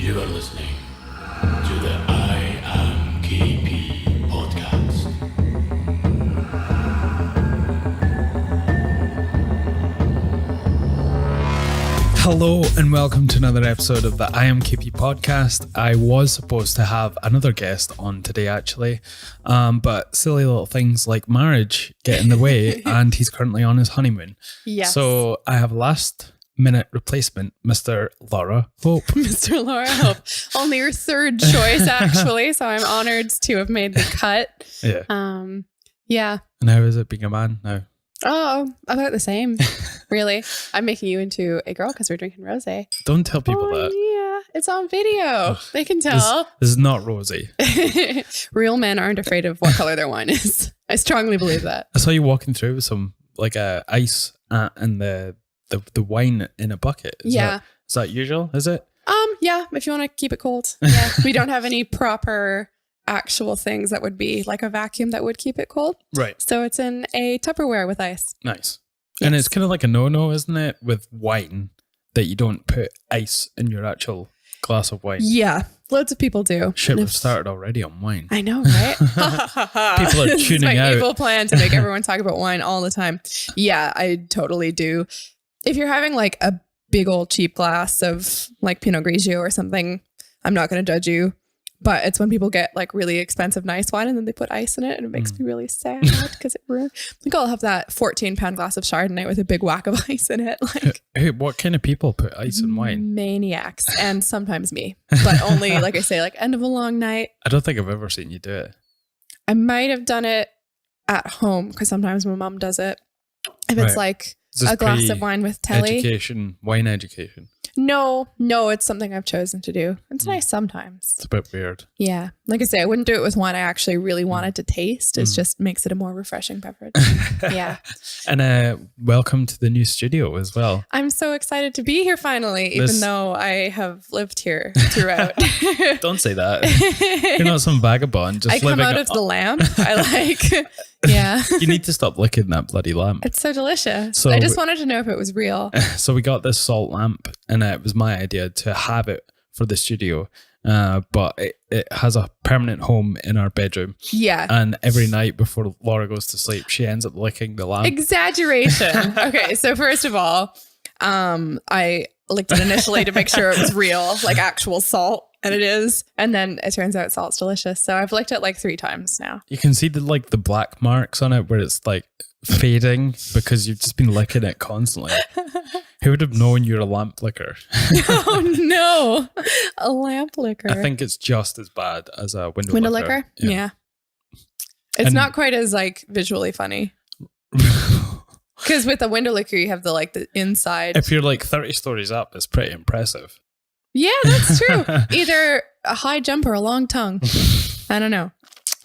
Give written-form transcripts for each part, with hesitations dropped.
You are listening to the IAMKP podcast. Hello and welcome to another episode of the IAMKP podcast. I was supposed to have another guest on today actually, but silly little things like marriage get in the way and he's currently on his honeymoon. Yes. So I have last minute replacement, Mr. Laura Hope. Mr. Laura Hope. Only your third choice actually, so I'm honored to have made the cut. Yeah. Yeah. And how is it being a man now? Oh, about the same, really. I'm making you into a girl because we're drinking rosé. Don't tell people Oh, that. yeah. It's on video. They can tell. This is not rosy. Real men aren't afraid of what color their wine is. I strongly believe that. I saw you walking through with some like ice and the wine in a bucket. Is that usual? Is it? Yeah, if you want to keep it cold. Yeah. We don't have any proper actual things that would be like a vacuum that would keep it cold. Right. So it's in a Tupperware with ice. Nice. Yes. And it's kind of like a no-no, isn't it, with wine, that you don't put ice in your actual glass of wine. Yeah, loads of people do. Shit, we've started already on wine. I know, right? People are This is tuning my out. evil plan to make everyone talk about wine all the time. Yeah, I totally do. If you're having like a big old cheap glass of like Pinot Grigio or something, I'm not going to judge you. But it's when people get like really expensive nice wine and then they put ice in it and it makes me really sad because it ruins. Like I'll have that 14-pound glass of Chardonnay with a big whack of ice in it. Like Hey, what kind of people put ice in wine? maniacs and sometimes me, but only like I say, like end of a long night. I don't think I've ever seen you do it. I might have done it at home because sometimes my mom does it. If it's Right. like Is this a glass of wine with telly. wine education? No, it's something I've chosen to do. It's nice sometimes. It's a bit weird. Yeah. Like I say, I wouldn't do it with wine I actually really wanted to taste. It just makes it a more refreshing beverage. Yeah. And welcome to the new studio as well. I'm so excited to be here finally, even though I have lived here throughout. Don't say that. You're not some vagabond just I come living out of the lamp. I like, yeah. You need to stop licking that bloody lamp. It's so delicious. So- I just wanted to know if it was real. So we got this salt lamp and it was my idea to have it for the studio. But it has a permanent home in our bedroom. Yeah. And every night before Laura goes to sleep, she ends up licking the lamp. Exaggeration. Okay, so first of all, I licked it initially to make sure it was real, like actual salt, and it is. And then it turns out salt's delicious. So I've licked it like 3 times now. You can see the black marks on it where it's like fading because you've just been licking it constantly. Who would have known you're a lamp licker? Oh no, a lamp licker. I think it's just as bad as a window licker. Yeah. It's And- not quite as like visually funny. Because with a window licker, you have the inside. If you're like 30 stories up, it's pretty impressive. Yeah, that's true. Either a high jump or a long tongue. I don't know.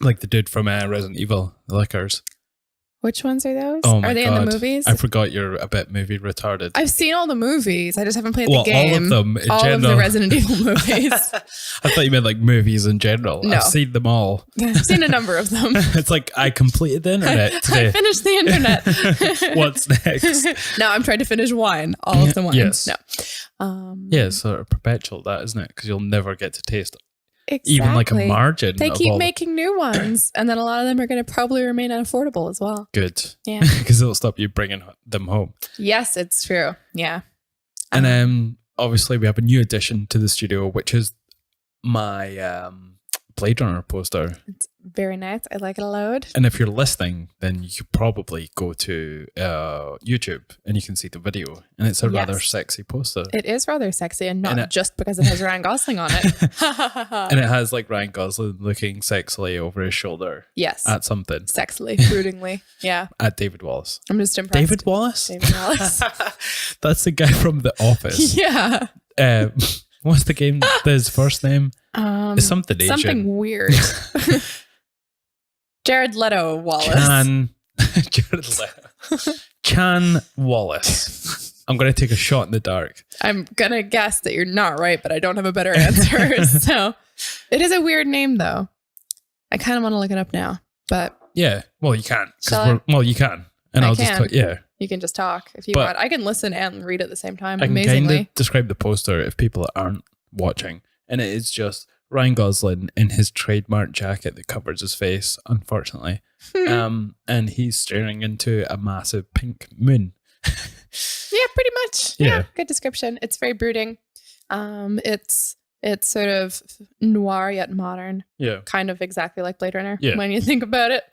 Like the dude from Resident Evil, the lickers. Which ones are those? Oh my Are they God. in the movies? I forgot you're a bit movie retarded. I've seen all the movies. I just haven't played Well, the game. all of them in all general. of the Resident Evil movies. I thought you meant like movies in general. No. I've seen them all. I've seen a number of them. It's like I completed the internet I today. finished the internet. What's next? Now I'm trying to finish wine. All of the wines. Yes. No. Yeah, it's sort of perpetual, that isn't it? Because you'll never get to taste Exactly. even like a margin. They of keep all making new ones, and then a lot of them are going to probably remain unaffordable as well. good. Yeah. Because it'll stop you bringing them home. Yes, it's true. Yeah. And then obviously we have a new addition to the studio, which is my Blade Runner poster. It's very nice. I like it a load. And if you're listening, then you could probably go to YouTube and you can see the video. And it's a rather sexy poster. It is rather sexy, and not And just because it has Ryan Gosling on it. And it has like Ryan Gosling looking sexily over his shoulder Yes. at something. Sexily, broodingly. Yeah. At David Wallace. I'm just impressed. David Wallace? David Wallace. That's the guy from The Office. Yeah. What's the game? His first name? It's something Asian. Something weird. Jared Leto Wallace. Jared Leto. Chan Wallace. I'm going to take a shot in the dark. I'm going to guess that you're not right, but I don't have a better answer. So it is a weird name, though. I kind of want to look it up now, but Yeah. Well, you can. Shall I? Well, you can. And I I'll can. just talk. Yeah. you can just talk if you But- want. I can listen and read at the same time. I can kind Amazingly. of describe the poster if people aren't watching. and it is just Ryan Gosling in his trademark jacket that covers his face, unfortunately. And he's staring into a massive pink moon. Yeah, pretty much. Yeah, good description. It's very brooding. It's sort of noir yet modern. Yeah. Kind of exactly like Blade Runner Yeah. when you think about it.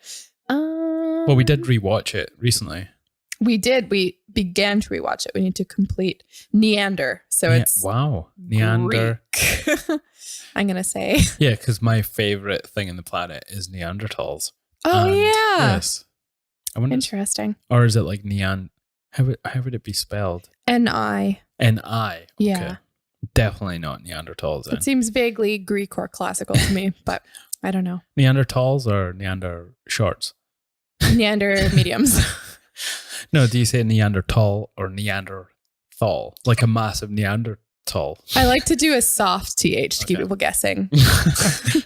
Well, we did rewatch it recently. We did. We began to rewatch it. We need to complete Neander. So it's wow. Neander. Greek. I'm going to say. Yeah, because my favorite thing in the planet is Neanderthals. Oh, And yeah. Yes. I wonder, Interesting. or is it like how would it be spelled? N-I. N-I. Okay. Yeah. Definitely not Neanderthals then. It seems vaguely Greek or classical to me, but I don't know. Neanderthals or Neander shorts? Neander mediums. No, do you say Neanderthal or Neanderthal? Like a massive Neanderthal. I like to do a soft TH to keep Okay. people guessing.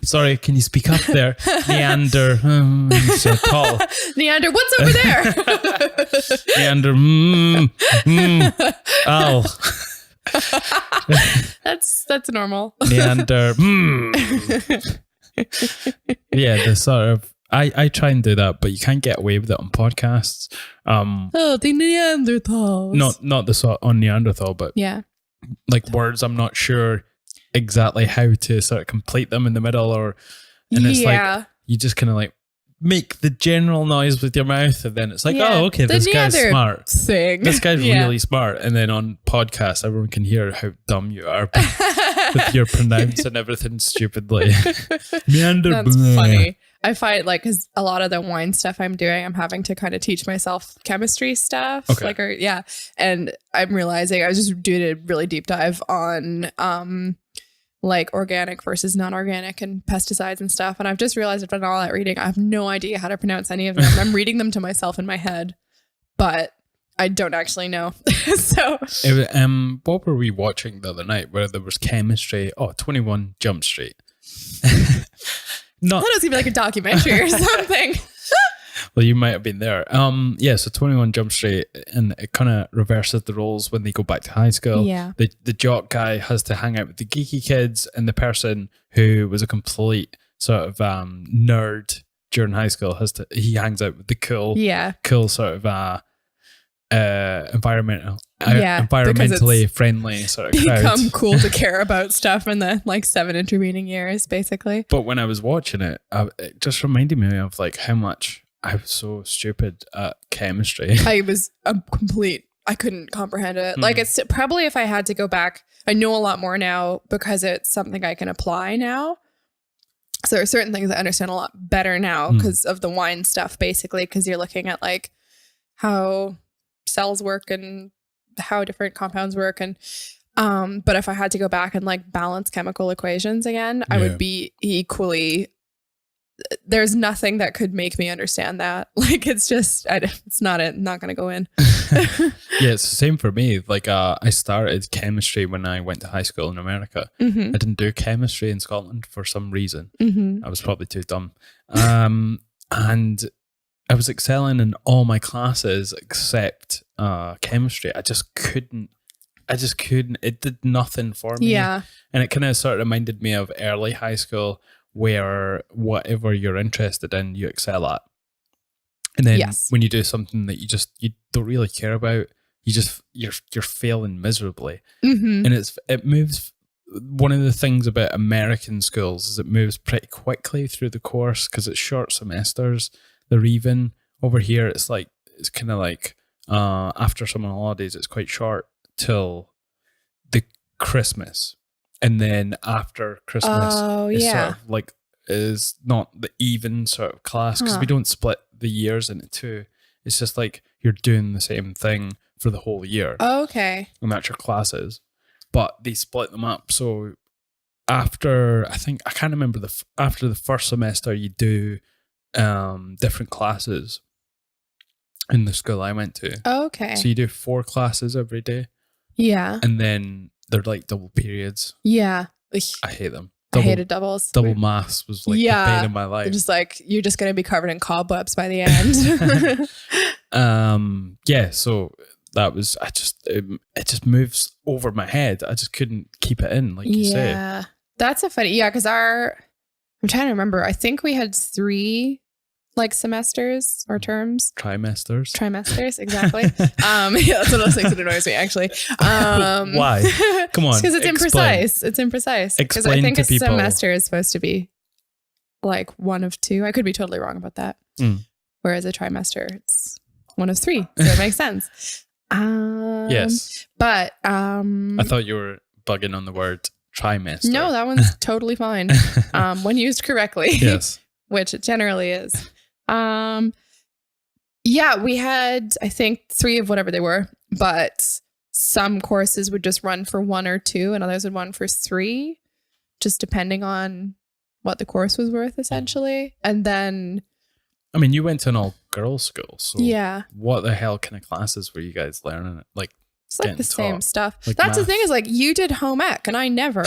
Sorry, can you speak up there? Neanderthal. Neander, what's over there? Neander. Oh. That's normal. Neander. Yeah, the sort of I try and do that, but you can't get away with it on podcasts. Oh, the Neanderthals. Not the sort on Neanderthal, but Yeah. like words I'm not sure exactly how to sort of complete them in the middle, and it's like you just kind of like make the general noise with your mouth, and then it's like, Yeah. oh, okay, The this guy's Neander smart. thing. This guy's Yeah. really smart. And then on podcasts, everyone can hear how dumb you are with your pronouncing everything stupidly. Meander. That's funny. I find like, because a lot of the wine stuff I'm doing, I'm having to kind of teach myself chemistry stuff. Okay. And I'm realizing I was just doing a really deep dive on like organic versus non-organic and pesticides and stuff. And I've just realized I've done all that reading. I have no idea how to pronounce any of them. I'm reading them to myself in my head, but I don't actually know. So what were we watching the other night where there was chemistry? Oh, 21 Jump Street. that was even like a documentary or something. Well, you might have been there. So 21 Jump Street, and it kind of reverses the roles when they go back to high school. Yeah. The jock guy has to hang out with the geeky kids, and the person who was a complete sort of nerd during high school he hangs out with the cool sort of environmentally friendly sort of crowd. Become cool to care about stuff in the like 7 intervening years, basically. But when I was watching it, it just reminded me of like how much I was so stupid at chemistry. I was I couldn't comprehend it. Like it's probably, if I had to go back, I know a lot more now because it's something I can apply now. So there are certain things I understand a lot better now because of the wine stuff, basically, because you're looking at like how cells work and how different compounds work. And but if I had to go back and like balance chemical equations again, I would be equally, there's nothing that could make me understand that. Like it's not going to go in. Yeah, it's the same for me. Like I started chemistry when I went to high school in America. I didn't do chemistry in Scotland for some reason. I was probably too dumb. And I was excelling in all my classes except chemistry. I just couldn't. It did nothing for me. Yeah. And it kind of sort of reminded me of early high school, where whatever you're interested in, you excel at. And then when you do something that you don't really care about, you're failing miserably. And it moves. One of the things about American schools is it moves pretty quickly through the course because it's short semesters. They're even. Over here, it's kind of like after summer holidays, it's quite short till the Christmas. And then after Christmas, it's sort of like is not the even sort of class because we don't split the years into two. It's just like you're doing the same thing for the whole year. Okay. And that's your classes. But they split them up. So after, I can't remember after the first semester, you do different classes in the school I went to. Okay. So you do 4 classes every day. Yeah. And then they're like double periods. Yeah. I hate them. I hated doubles. Double maths was like the pain in my life. They're just like, you're just going to be covered in cobwebs by the end. So that was, it just moves over my head. I just couldn't keep it in, like you say. That's a funny, yeah, because I'm trying to remember. I think we had 3 like semesters or terms. Trimesters, exactly. Yeah, that's one of those things that annoys me actually. Why? Come on. Because it's imprecise. It's imprecise. Because I Explain think to a people. semester is supposed to be like 1 of 2. I could be totally wrong about that. Whereas a trimester, it's 1 of 3. So it makes sense. Yes. But I thought you were bugging on the word trimester. no, that one's totally fine. When used correctly. Yes. Which it generally is. Yeah, we had, I think, 3 of whatever they were, but some courses would just run for 1 or 2 and others would run for 3, just depending on what the course was worth, essentially. And then... I mean, you went to an all-girls school, so yeah, what the hell kind of classes were you guys learning? Like, it's like the same taught? stuff. Like That's the math? thing is like, you did home ec and I never.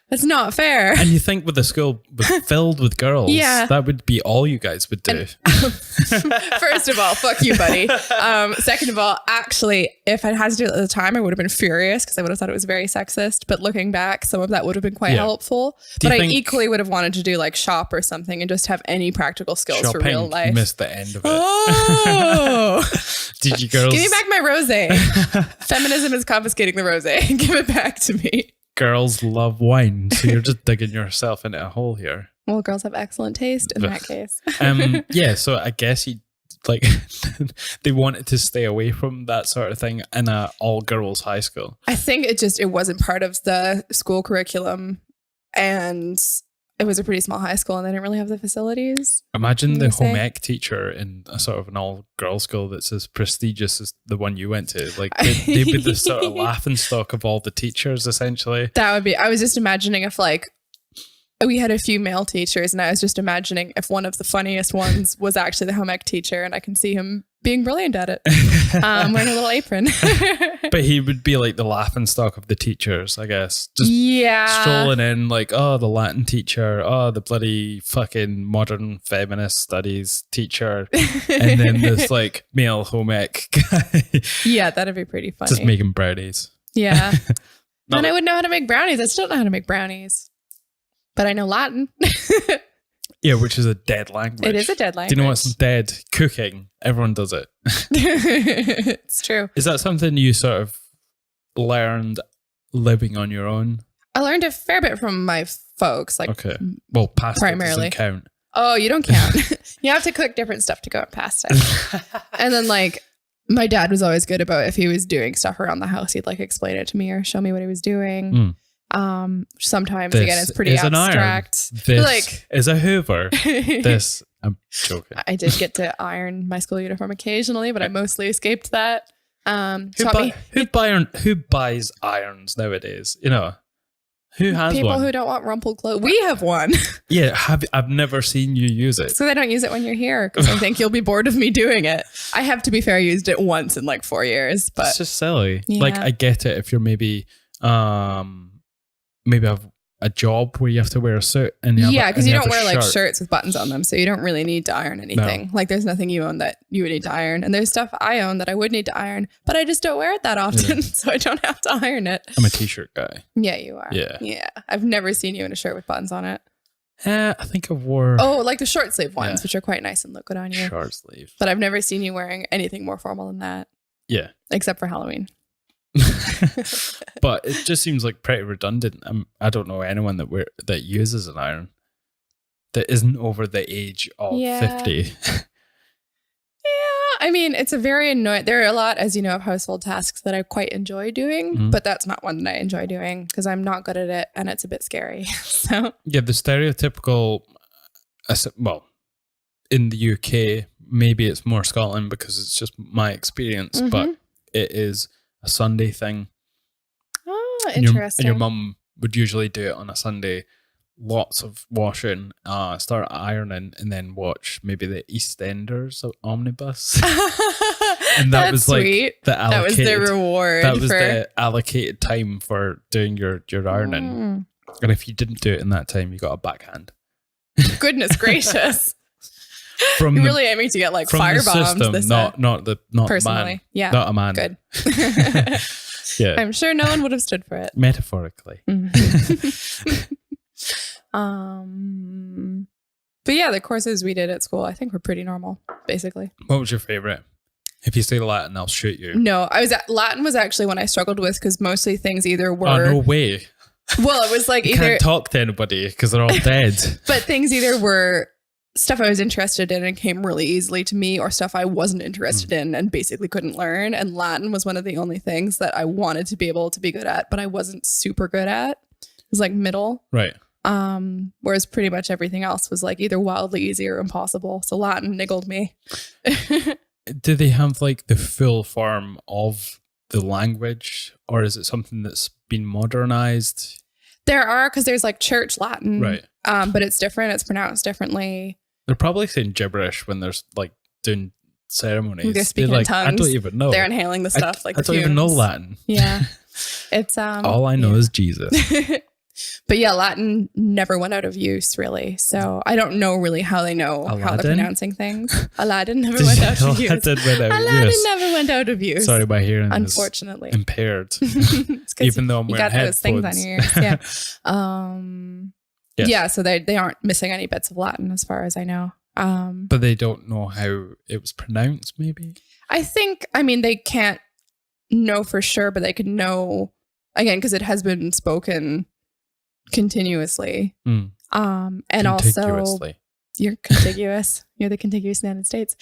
That's not fair. And you think with the school filled with girls, Yeah. that would be all you guys would do. First of all, fuck you, buddy. Second of all, actually, if I had to do it at the time, I would have been furious because I would have thought it was very sexist. But looking back, some of that would have been quite Yeah. helpful. Do you But I think- equally would have wanted to do like shop or something and just have any practical skills for Shopping, real life. missed the end of it. Oh, Did you girls? give me back my rosé. Feminism is confiscating the rosé. Give it back to me. Girls love wine, so you're just digging yourself into a hole here. Well, girls have excellent taste in that case. Yeah, so I guess you like they wanted to stay away from that sort of thing in a all girls high school. I think it wasn't part of the school curriculum, and it was a pretty small high school and they didn't really have the facilities. Imagine the You say? home ec teacher in a sort of an all girls school that's as prestigious as the one you went to. Like they'd be the sort of laughing stock of all the teachers, essentially. That would be, I was just imagining if like we had a few male teachers and I was just imagining if one of the funniest ones was actually the home ec teacher and I can see him being brilliant at it. Wearing a little apron. But he would be like the laughing stock of the teachers, I guess. Just yeah. strolling in like, oh, the Latin teacher, oh, the bloody fucking modern feminist studies teacher. And then this like male home ec guy Yeah, that'd be pretty funny. just making brownies. Yeah. Not- And I would know how to make brownies. I still don't know how to make brownies. But I know Latin. Yeah, which is a dead language. It is a dead Do language. you know what's dead? Cooking. Everyone does it. It's true. Is that something you sort of learned living on your own? I learned a fair bit from my folks. Like, Okay. Well, pasta Primarily. doesn't count. oh, you don't count. You have to cook different stuff to go on pasta. And then like my dad was always good about if he was doing stuff around the house, he'd like explain it to me or show me what he was doing. Sometimes again, it's pretty is an iron. abstract. This Like- is a Hoover. This, I'm joking. I did get to iron my school uniform occasionally, but I mostly escaped that. Who buys irons nowadays? You know, who has People one? who don't want rumpled clothes. We have one. Yeah, I've never seen you use it. So I don't use it when you're here because I think you'll be bored of me doing it. I have, to be fair, used it once in like 4 years, but It's just silly. Yeah. Like I get it if you're maybe have a job where you have to wear a suit and yeah, because you have don't a wear like shirt. shirts with buttons on them, so you don't really need to iron anything. Like there's nothing you own that you would need to iron, and there's stuff I own that I would need to iron, but I just don't wear it that often, so I don't have to iron it. I'm a t-shirt guy. Yeah, you are. Yeah. I've never seen you in a shirt with buttons on it. I think I wore Oh, like the short sleeve ones, Yeah. which are quite nice and look good on you. short sleeve. But I've never seen you wearing anything more formal than that, Yeah. except for Halloween. But it just seems like pretty redundant. I don't know anyone that uses an iron that isn't over the age of Yeah. 50. I mean, it's a very annoying. There are a lot, as you know, of household tasks that I quite enjoy doing, Mhm. but that's not one that I enjoy doing because I'm not good at it and it's a bit scary. So, Yeah, the stereotypical, well, in the UK, maybe it's more Scotland because it's just my experience, but it is a Sunday thing. oh, And interesting. your mum would usually do it on a Sunday. Lots of washing, start ironing, and then watch maybe the EastEnders omnibus. And that That's was like sweet. the That was allocated. the reward. That was for, the allocated time for doing your ironing. And if you didn't do it in that time, you got a backhand. Goodness gracious. From You're the, really aiming to get like from fire the bombs system, this not a personally. man. Yeah. Not a man. Good. Yeah. I'm sure no one would have stood for it. Metaphorically. But yeah, the courses we did at school, I think were pretty normal, basically. What was your favorite? If you say Latin, I'll shoot you. No, Latin was actually one I struggled with because mostly things either were. Oh, no way. Well, it was like You either can't talk to anybody because they're all dead. but things either were stuff I was interested in and came really easily to me, or stuff I wasn't interested in and basically couldn't learn. And Latin was one of the only things that I wanted to be able to be good at, but I wasn't super good at. It was like middle. Right. Whereas pretty much everything else was like either wildly easy or impossible. So Latin niggled me. Do they have like the full form of the language, or is it something that's been modernized? There are, because there's like church Latin, Right. But it's different. It's pronounced differently. They're probably saying gibberish when they're like doing ceremonies. They're speaking in like, I tongues. don't even know. They're inhaling the stuff like I the don't even know fumes. Latin. Yeah, it's All I know is Jesus. But yeah, Latin never went out of use, really. So I don't know really how they know how they're Aladdin? pronouncing things. Aladdin never went out of use. Aladdin went out of Aladdin use. never went out of use. Sorry, my hearing unfortunately. is impaired. It's 'cause Even though I'm you wearing got those things headphones. on your ears. Yeah. Yes. Yeah, so they aren't missing any bits of Latin as far as I know. But they don't know how it was pronounced, maybe? I mean, they can't know for sure, but they could know, again, because it has been spoken continuously. And also Contiguously. you're contiguous. You're the contiguous United States.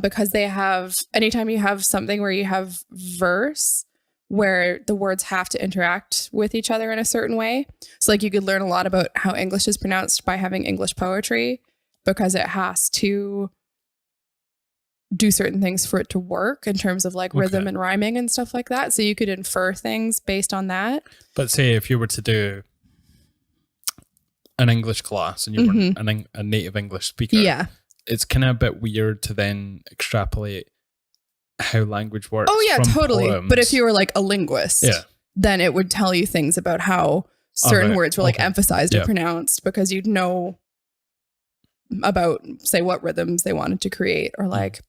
Because they have, anytime you have something where you have verse, where the words have to interact with each other in a certain way. So like you could learn a lot about how English is pronounced by having English poetry, because it has to do certain things for it to work in terms of like rhythm and rhyming and stuff like that. So you could infer things based on that. But say if you were to do an English class and you were a native English speaker, Yeah. it's kind of a bit weird to then extrapolate how language works. Oh yeah, from totally. poems. But if you were like a linguist, then it would tell you things about how certain words were like emphasized or pronounced, because you'd know about, say, what rhythms they wanted to create or like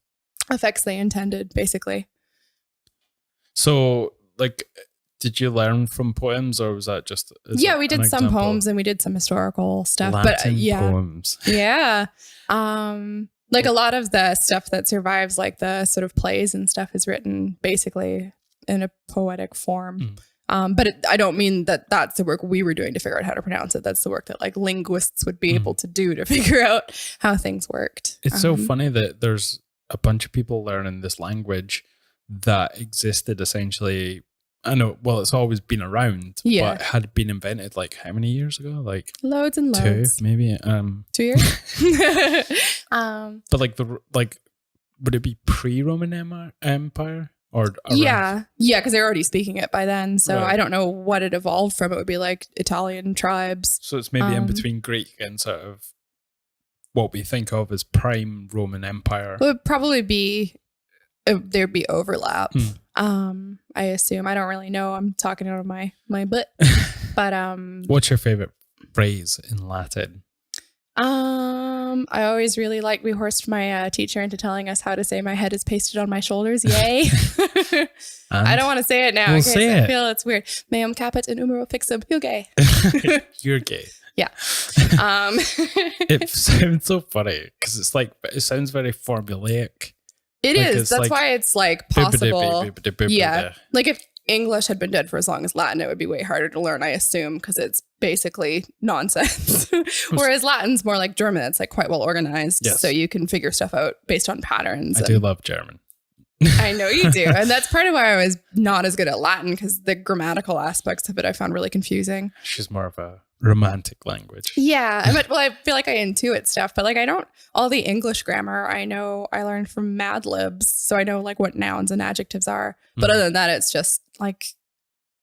effects they intended, basically. So, like, did you learn from poems, or was that just? Yeah, we did some poems and we did some historical stuff. Latin but yeah, poems. Yeah. Like a lot of the stuff that survives, like the sort of plays and stuff, is written basically in a poetic form. But I don't mean that that's the work we were doing to figure out how to pronounce it. That's the work that like linguists would be able to do to figure out how things worked. It's so funny that there's a bunch of people learning this language that existed essentially. I know, well, it's always been around, but had been invented like how many years ago? Like loads and loads. 2, maybe. 2 years. But like, would it be pre-Roman Empire or around? Yeah, because they're already speaking it by then. So I don't know what it evolved from. It would be like Italian tribes. So it's maybe in between Greek and sort of what we think of as prime Roman Empire. It would probably be, there'd be overlap. I assume. I don't really know. I'm talking out of my butt. But what's your favorite phrase in Latin? I always really we horsed my teacher into telling us how to say "my head is pasted on my shoulders." Yay! I don't want to say it now. We'll because say I it. feel it's weird. Meum caput in numero fixum. You're gay. You're gay. Yeah. It sounds so funny because it's like, it sounds very formulaic. It Like, is. it's That's like why it's like possible. Yeah. Yeah. Like if English had been dead for as long as Latin, it would be way harder to learn, I assume, because it's basically nonsense. Whereas Latin's more like German. It's like quite well organized. Yes. So you can figure stuff out based on patterns. I do love German. I know you do. And that's part of why I was not as good at Latin, because the grammatical aspects of it I found really confusing. She's more of a romantic language. Yeah. I feel like I intuit stuff, but like I don't, all the English grammar I know I learned from Mad Libs. So I know like what nouns and adjectives are. But other than that, it's just like,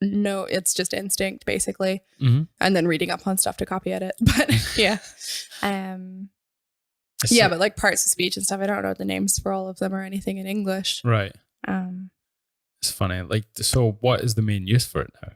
no, it's just instinct basically. And then reading up on stuff to copy edit. But yeah. Yeah, but like parts of speech and stuff, I don't know the names for all of them or anything in English. Right. It's funny. Like, so what is the main use for it now?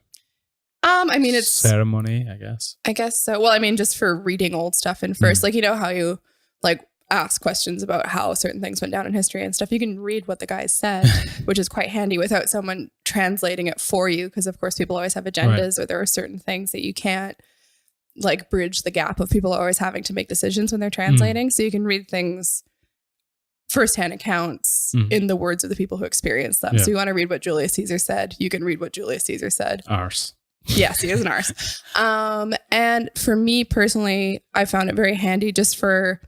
I mean, it's ceremony, I guess. I guess so. Well, I mean, just for reading old stuff in first, like, you know how you like ask questions about how certain things went down in history and stuff. You can read what the guys said, which is quite handy without someone translating it for you. Because of course, people always have agendas, or there are certain things that you can't like bridge the gap of people always having to make decisions when they're translating. So you can read things firsthand accounts in the words of the people who experience them. So you want to read what Julius Caesar said, you can read what Julius Caesar said. Arse. Yes, he is an arse. And for me personally, I found it very handy just for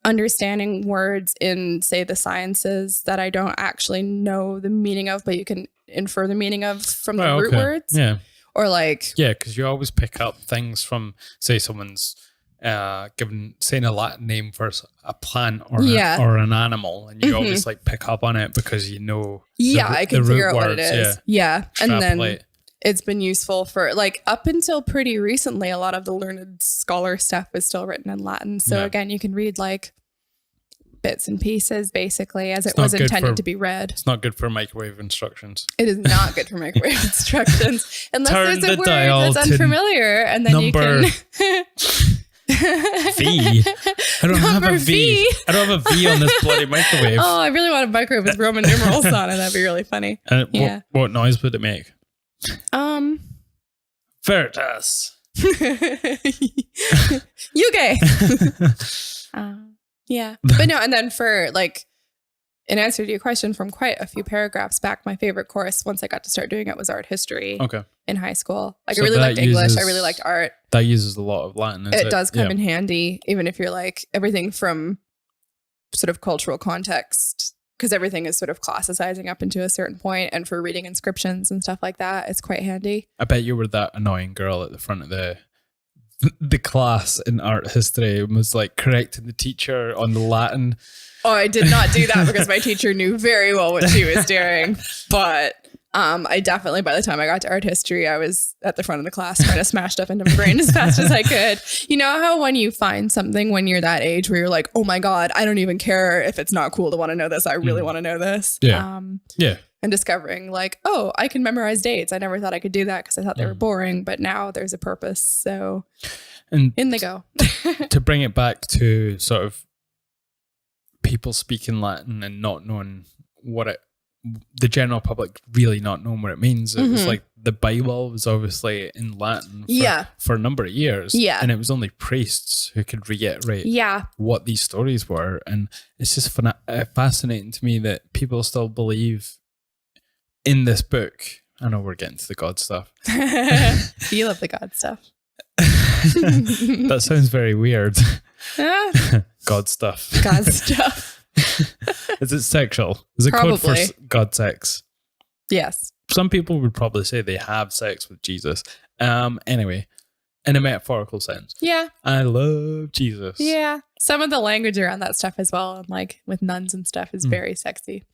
understanding words in, say, the sciences that I don't actually know the meaning of, but you can infer the meaning of from the root words. Yeah. Or like... Yeah, because you always pick up things from, say, someone's saying a Latin name for a plant or an animal, and you always like pick up on it because you know I can figure out what it is. Yeah. And then it's been useful for like up until pretty recently, a lot of the learned scholar stuff is still written in Latin. So again, you can read like bits and pieces basically as it was intended to be read. It's not good for microwave instructions. It is not good for microwave instructions unless there's a word that's unfamiliar and then you can... V. I don't have a V. I don't have a V on this bloody microwave. Oh, I really want a microwave with Roman numerals on it. That'd be really funny. And what noise would it make? Veritas. UK. Yeah. But no, and then for like, in answer to your question, from quite a few paragraphs back, my favorite course, once I got to start doing it, was art history in high school. Like I really liked English. I really liked art. That uses a lot of Latin. It does come in handy, even if you're like everything from sort of cultural context, because everything is sort of classicizing up into a certain point, and for reading inscriptions and stuff like that, it's quite handy. I bet you were that annoying girl at the front of the class in art history and was like correcting the teacher on the Latin. Oh, I did not do that because my teacher knew very well what she was doing. But I definitely, by the time I got to art history, I was at the front of the class trying to smash stuff into my brain as fast as I could. You know how when you find something when you're that age where you're like, oh my God, I don't even care if it's not cool to want to know this. I really want to know this. Yeah. And discovering like, oh, I can memorize dates. I never thought I could do that because I thought they were boring, but now there's a purpose. So in they go. To bring it back to sort of people speaking Latin and not knowing the general public really not knowing what it means. It was like the Bible was obviously in Latin for a number of years. Yeah. And it was only priests who could reiterate what these stories were. And it's just fascinating to me that people still believe in this book. I know we're getting to the God stuff. You love the God stuff. That sounds very weird. God stuff. God stuff. Is it sexual? Is it Probably. code for God sex? Yes. Some people would probably say they have sex with Jesus. Anyway, in a metaphorical sense. Yeah. I love Jesus. Yeah. Some of the language around that stuff as well, and like with nuns and stuff, is very sexy.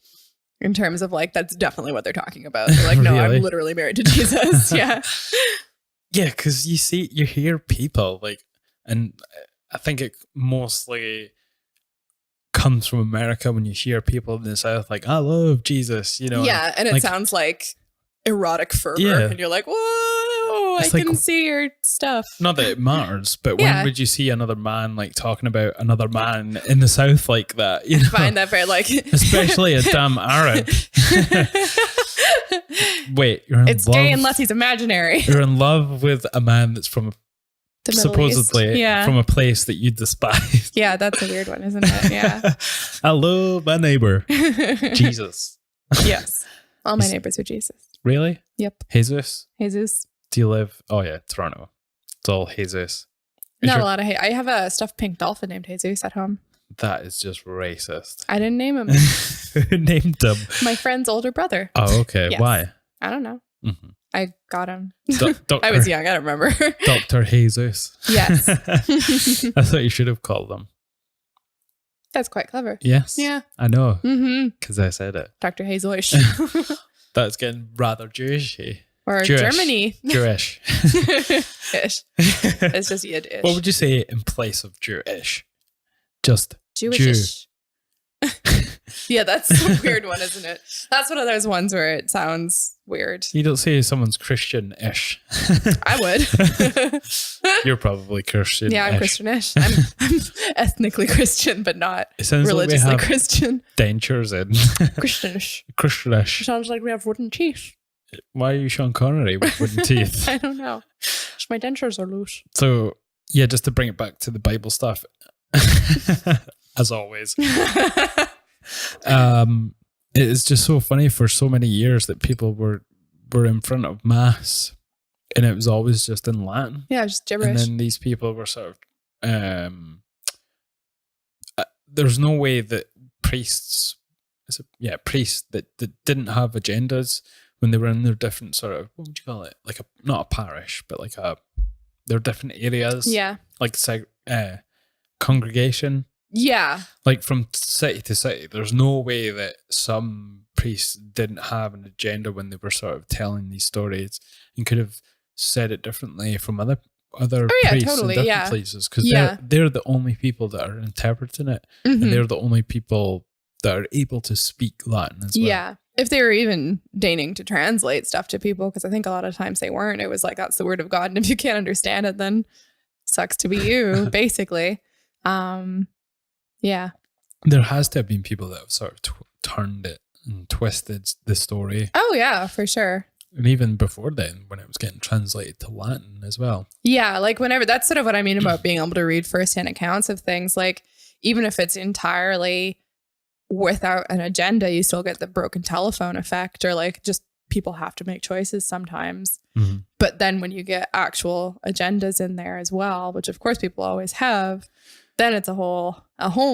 In terms of like, that's definitely what they're talking about. They're like, no, Really? I'm literally married to Jesus. Yeah. Yeah, because you hear people like, and I think it mostly comes from America when you hear people in the South like, I love Jesus, you know. Yeah, and it like, sounds like erotic fervor, and you're like, whoa, I can see your stuff. Not that it matters, but when would you see another man like talking about another man in the South like that? You know? I find that very like, especially a damn Arab. Wait, you're in it's love? gay unless he's imaginary. You're in love with a man that's from supposedly from a place that you despise. Yeah, that's a weird one, isn't it? Yeah. I love my neighbor, Jesus. Yes, all my neighbors are Jesus. Really? Yep. Jesus. Do you live? Oh yeah, Toronto. It's all Jesus. Not a lot of hate. I have a stuffed pink dolphin named Jesus at home. That is just racist. I didn't name him. Who named him? My friend's older brother. Oh, okay. Yes. Why? I don't know. Mm-hmm. I got him. I was young. I don't remember. Dr. Jesus. Yes. I thought you should have called them. That's quite clever. Yes. Yeah. I know. Because I said it. Dr. Jesus. That's getting rather Jewish-y. Or Jewish. Germany. Jewish. Ish. It's just Yid-ish. What would you say in place of Jewish? Just Jewish. Yeah, that's a weird one, isn't it? That's one of those ones where it sounds weird. You don't say someone's Christian-ish. I would. You're probably Christian. Yeah, I'm Christian-ish. I'm ethnically Christian, but not religiously Christian. Dentures in. Christian-ish. Christian-ish. Sounds like we have wooden teeth. Why are you Sean Connery with wooden teeth? I don't know. My dentures are loose. So Yeah, just to bring it back to the Bible stuff, as always. It is just so funny for so many years that people were in front of mass, and it was always just in Latin. Yeah, just gibberish. And then these people were sort of, there's no way that priests that didn't have agendas when they were in their different sort of, what would you call it? Like not a parish, but like their different areas. Yeah. Like congregation. Yeah. Like from city to city, there's no way that some priests didn't have an agenda when they were sort of telling these stories and could have said it differently from other priests totally, in different yeah. places, because Yeah. they're the only people that are interpreting it, Mhm. and they're the only people that are able to speak Latin as well. Yeah. If they were even deigning to translate stuff to people, because I think a lot of times they weren't. It was like, that's the word of God. And if you can't understand it, then sucks to be you, basically. Yeah. There has to have been people that have sort of turned it and twisted the story. Oh, yeah, for sure. And even before then, when it was getting translated to Latin as well. Yeah, like whenever, that's sort of what I mean about being able to read firsthand accounts of things. Like, even if it's entirely without an agenda, you still get the broken telephone effect, or like just people have to make choices sometimes. Mm-hmm. But then when you get actual agendas in there as well, which of course people always have, then it's a whole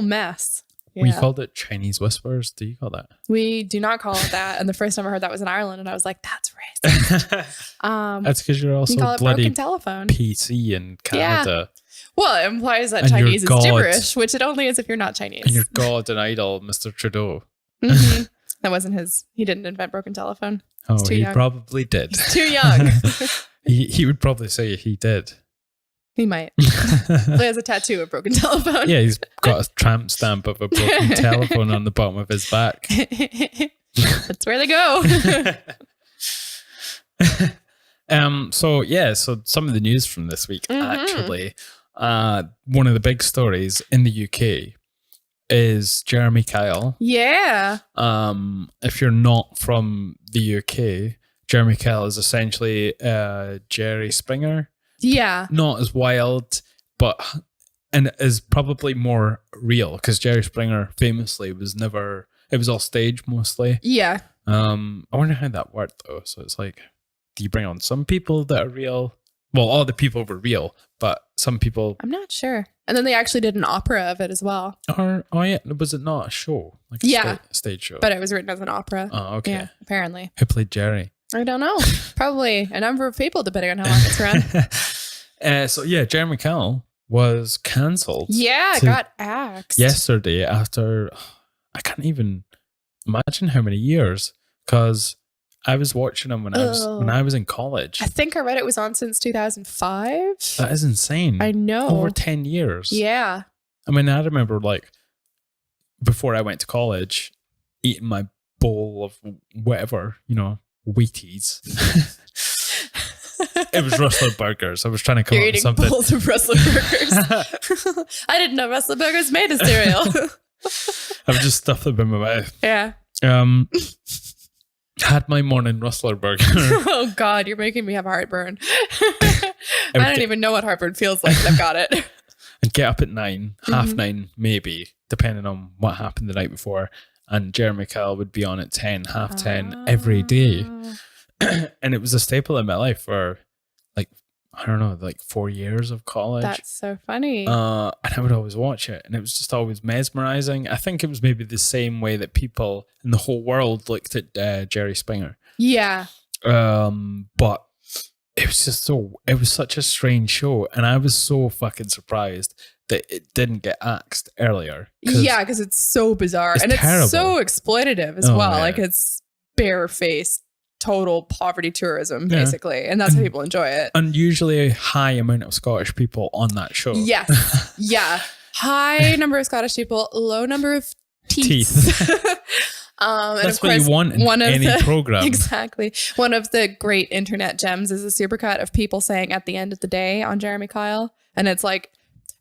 mess. Yeah. We called it Chinese whispers. Do you call that? We do not call it that. And the first time I heard that was in Ireland, and I was like, that's racist. That's because you're also you can call it bloody broken telephone. PC in Canada. Well, it implies that And your Chinese is God. gibberish, which it only is if you're not Chinese. And your god and idol, Mr. Trudeau. Mhm. That wasn't his. He didn't invent broken telephone. Oh, too he young. probably did. Too young. He would probably say he did. He might. He has a tattoo of broken telephone. Yeah, he's got a tramp stamp of a broken telephone on the bottom of his back. That's where they go. So some of the news from this week, actually, one of the big stories in the UK is Jeremey Kyle. Yeah. If you're not from the UK, Jeremey Kyle is essentially Jerry Springer. Yeah. Not as wild, and is probably more real, because Jerry Springer famously it was all stage mostly. Yeah. I wonder how that worked though. So it's like, do you bring on some people that are real? Well, all the people were real, but some people I'm not sure. And then they actually did an opera of it as well. are. Oh yeah, was it not a show? Like a stage show? But it was written as an opera. Oh, okay. Yeah, apparently. Who played Jerry? I don't know. Probably a number of people, depending on how long it's run. So yeah, Jeremey Kyle was cancelled. Yeah, got axed. Yesterday after, I can't even imagine how many years, because I was watching him when I was in college. I think I read it was on since 2005. That is insane. I know. Over 10 years. Yeah. I mean, I remember like before I went to college, eating my bowl of whatever, Wheaties. It was Rustler Burgers. I was trying to come You're up with eating something. bowls of Rustler Burgers. I didn't know Rustler Burgers made a cereal. I've just stuffed them in my mouth. Yeah. Had my morning Rustler Burger. Oh God, you're making me have heartburn. I don't even know what heartburn feels like. I've got it. And get up at 9, half 9, maybe, depending on what happened the night before. And Jeremey Kyle would be on at 10, half 10 every day. And it was a staple in my life for like, I don't know, like 4 years of college. That's so funny. And I would always watch it, and it was just always mesmerizing. I think it was maybe the same way that people in the whole world looked at Jerry Springer. Yeah. But it was such a strange show, and I was so fucking surprised that it didn't get axed earlier. Yeah, because it's so bizarre. And terrible. It's so exploitative as well. Yeah. Like, it's barefaced total poverty tourism, basically. And that's how people enjoy it. Unusually high amount of Scottish people on that show. Yes. Yeah. High number of Scottish people, low number of teeth. And that's of course, what you want in any program. Exactly. One of the great internet gems is a supercut of people saying "at the end of the day" on Jeremey Kyle. And it's like,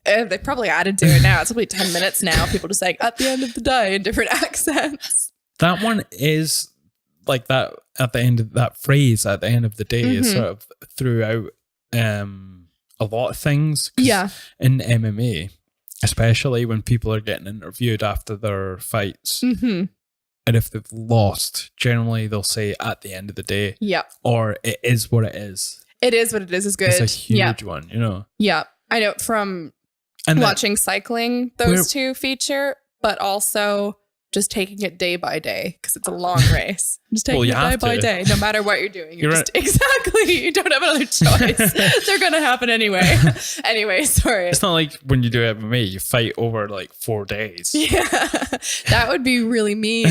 they probably added to it now. It's probably 10 minutes now. People just saying "at the end of the day" in different accents. That one is like that at the end of that phrase at the end of the day is sort of throughout a a lot of things. 'Cause Yeah. in MMA, especially when people are getting interviewed after their fights, Mm-hmm. and if they've lost, generally they'll say at the end of the day, Yeah. or it is what it is. It is what it is good. It's a huge Yeah. one, you know. Yeah. I know from And then- watching cycling, those two feature, but also just taking it day by day because it's a long race. Just taking Well, you it day have by to. day, no matter what you're doing. You're Exactly. You don't have another choice. They're going to happen anyway. Anyway, sorry. It's not like when you do MMA, you fight over like 4 days. Yeah. That would be really mean.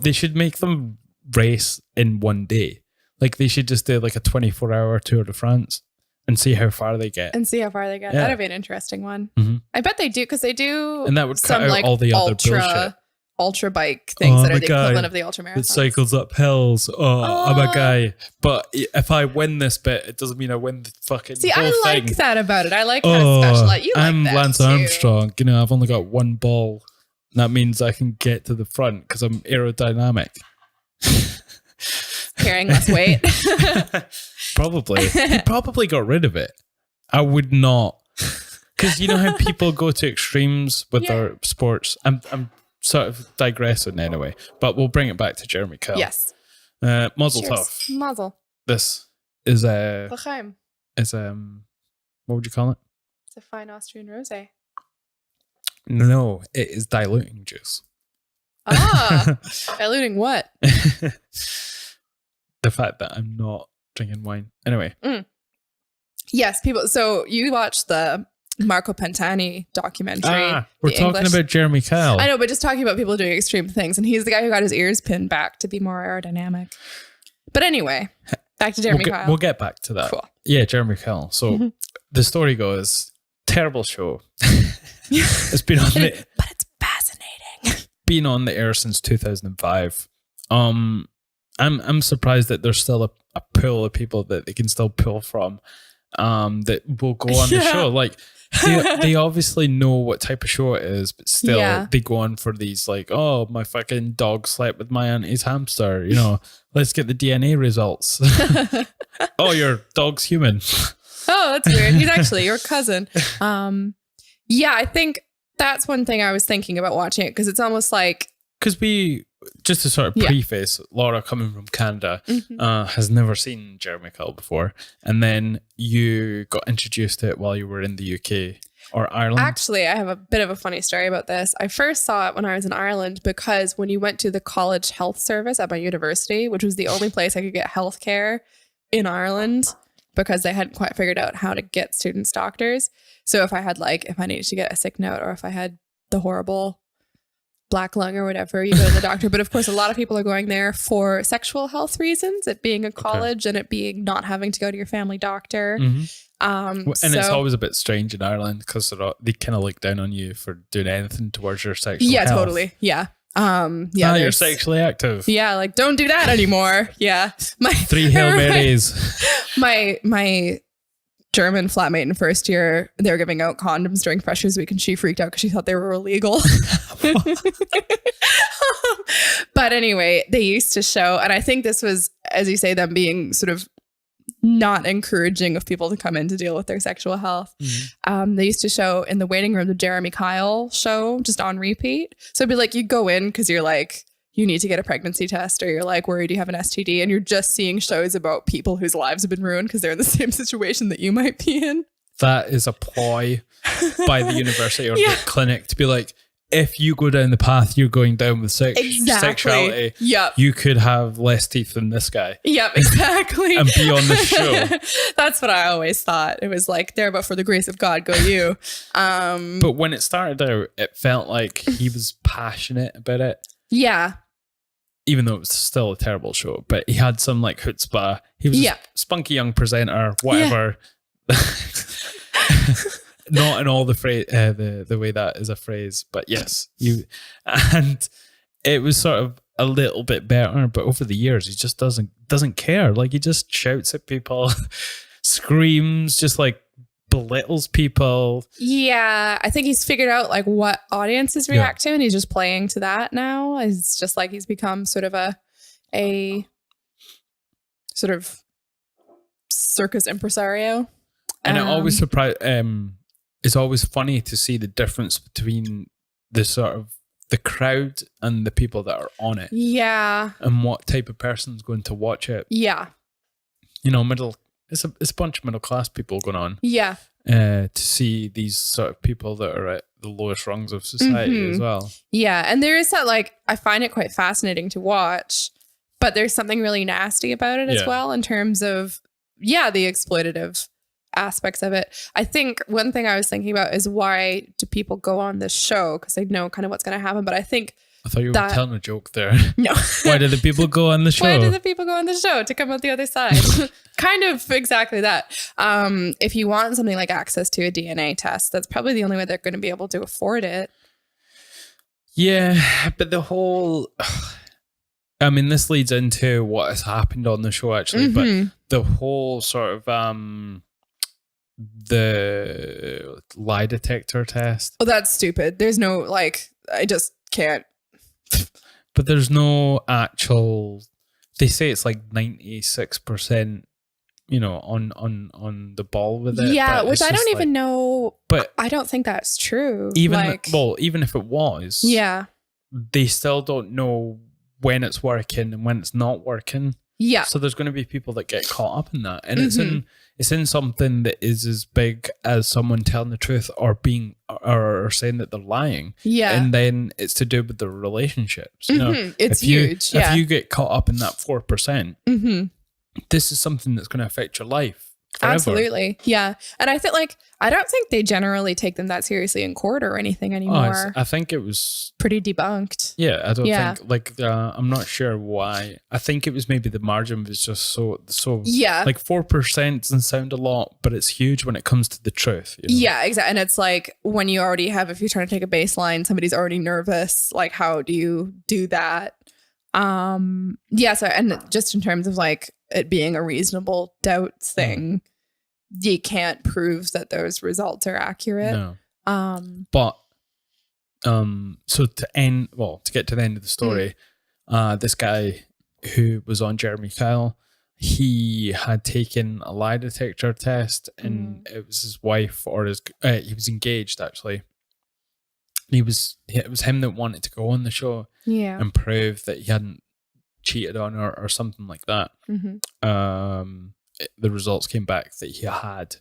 They should make them race in one day. Like they should just do like a 24-hour Tour de France and see how far they get. And see how far they get. Yeah. That'd be an interesting one. Mhm. I bet they do because they do. And that would cut some out like all the other bullshit. ultra bike things Oh, that I'm are a the guy equivalent of the ultra marathons. It cycles up hills. Oh, I'm a Oh. guy. But if I win this bit, it doesn't mean I win the fucking See, whole I like thing. that about it. I like how special. Like, you like I'm that Lance too. Armstrong. You know, I've only got one ball. That means I can get to the front because I'm aerodynamic. Carrying less weight. Probably. He probably got rid of it. I would not. Because you know how people go to extremes with Yeah. their sports? I'm sort of digressing anyway, but we'll bring it back to Jeremey Kyle. Yes. Mazel Cheers. tov. Mazel. This is L'chaim. what would you call it? It's a fine Austrian rosé. No, it is diluting juice. Ah, diluting what? The fact that I'm not drinking wine. Anyway. Yes, people. So you watched the Marco Pantani documentary. We're the talking English- about Jeremey Kyle. I know, but just talking about people doing extreme things. And he's the guy who got his ears pinned back to be more aerodynamic. But anyway, back to Jeremy Kyle. We'll get back to that. Cool. Yeah, Jeremey Kyle. So the story goes, terrible show. It's been on the But it's fascinating. been on the air since 2005. I'm surprised that there's still a pool of people that they can still pull from that will go on the Yeah. show. Like they obviously know what type of show it is, but still Yeah. they go on for these like, oh, my fucking dog slept with my auntie's hamster, you know, let's get the DNA results. Oh, your dog's human. Oh, that's weird. He's actually your cousin. Yeah, I think that's one thing I was thinking about watching it because it's almost like Because just to sort of Yeah. preface, Laura coming from Canada has never seen Jeremey Kyle before. And then you got introduced to it while you were in the UK or Ireland. actually, I have a bit of a funny story about this. I first saw it when I was in Ireland because when you went to the college health service at my university, which was the only place I could get healthcare in Ireland because they hadn't quite figured out how to get students doctors. So if I needed to get a sick note or if I had the horrible black lung or whatever, you go to the doctor. But of course, a lot of people are going there for sexual health reasons, it being a college and it being not having to go to your family doctor. Mhm. And it's So- always a bit strange in Ireland because they kind of look down on you for doing anything towards your sexual yeah, health. totally. Yeah. Yeah. You're there's- sexually active. Yeah, like don't do that anymore. Yeah. My 3 Hail Marys. my German flatmate in first year, they were giving out condoms during Freshers Week and she freaked out because she thought they were illegal. But anyway, they used to show, and I think this was, as you say, them being sort of not encouraging of people to come in to deal with their sexual health. They used to show in the waiting room the Jeremey Kyle show just on repeat. So it'd be like you go in because you're like, you need to get a pregnancy test or you're like worried you have an STD and you're just seeing shows about people whose lives have been ruined because they're in the same situation that you might be in. That is a ploy by the university or Yeah. the clinic to be like, if you go down the path you're going down with sexuality, Yep. you could have less teeth than this guy Yep, exactly. and be on the show. That's what I always thought. It was like, there, but for the grace of God, go you. But when it started out, it felt like he was passionate about it, Yeah. even though it was still a terrible show. But he had some like chutzpah. He was Yeah. a spunky young presenter, whatever. Not in all the phrase, the way that is a phrase, but yes, and it was sort of a little bit better. But over the years, he just doesn't care. Like he just shouts at people, screams, just like belittles people. Yeah. I think he's figured out like what audiences react to and he's just playing to that now. It's just like he's become sort of a sort of circus impresario. And it always it's always funny to see the difference between the sort of the crowd and the people that are on it. Yeah. And what type of person's going to watch it. Yeah. You know, it's a bunch of middle class people going on. Yeah. To see these sort of people that are at the lowest rungs of society as well. Yeah. And there is that, like, I find it quite fascinating to watch, but there's something really nasty about it as well in terms of, the exploitative aspects of it. I think one thing I was thinking about is, why do people go on this show? Because they know kind of what's going to happen. But I think I thought you were telling a joke there. No. Why do the people go on the show? Why do the people go on the show? To come out the other side. Kind of exactly that. If you want something like access to a DNA test, that's probably the only way they're going to be able to afford it. Yeah, but the whole... I mean, this leads into what has happened on the show, actually, but the whole sort of... the lie detector test. Well, that's stupid. There's no, like, I just can't. But there's no actual... They say it's like 96%, you know, on the ball with it. Yeah, which I don't even know. But I don't think that's true. Even even if it was, they still don't know when it's working and when it's not working. Yeah. So there's going to be people that get caught up in that, and it's in something that is as big as someone telling the truth or being or saying that they're lying. Yeah. And then it's to do with the relationships. You know, it's huge. If you get caught up in that 4%, this is something that's going to affect your life forever. Absolutely. Yeah. And I think, like, I don't think they generally take them that seriously in court or anything anymore. I think it was pretty debunked. Yeah, I don't think, like, I'm not sure why. I think it was maybe the margin was just so like 4% doesn't sound a lot, but it's huge when it comes to the truth. You know? Yeah, exactly. And it's like, when you already have, if you're trying to take a baseline, somebody's already nervous, like, how do you do that? So, and just in terms of, like, it being a reasonable doubt thing, you can't prove that those results are accurate. No. But so to get to the end of the story, this guy who was on Jeremey Kyle, he had taken a lie detector test, and it was his wife or he was engaged actually. It was him that wanted to go on the show and prove that he hadn't cheated on her or something like that. The results came back that he had.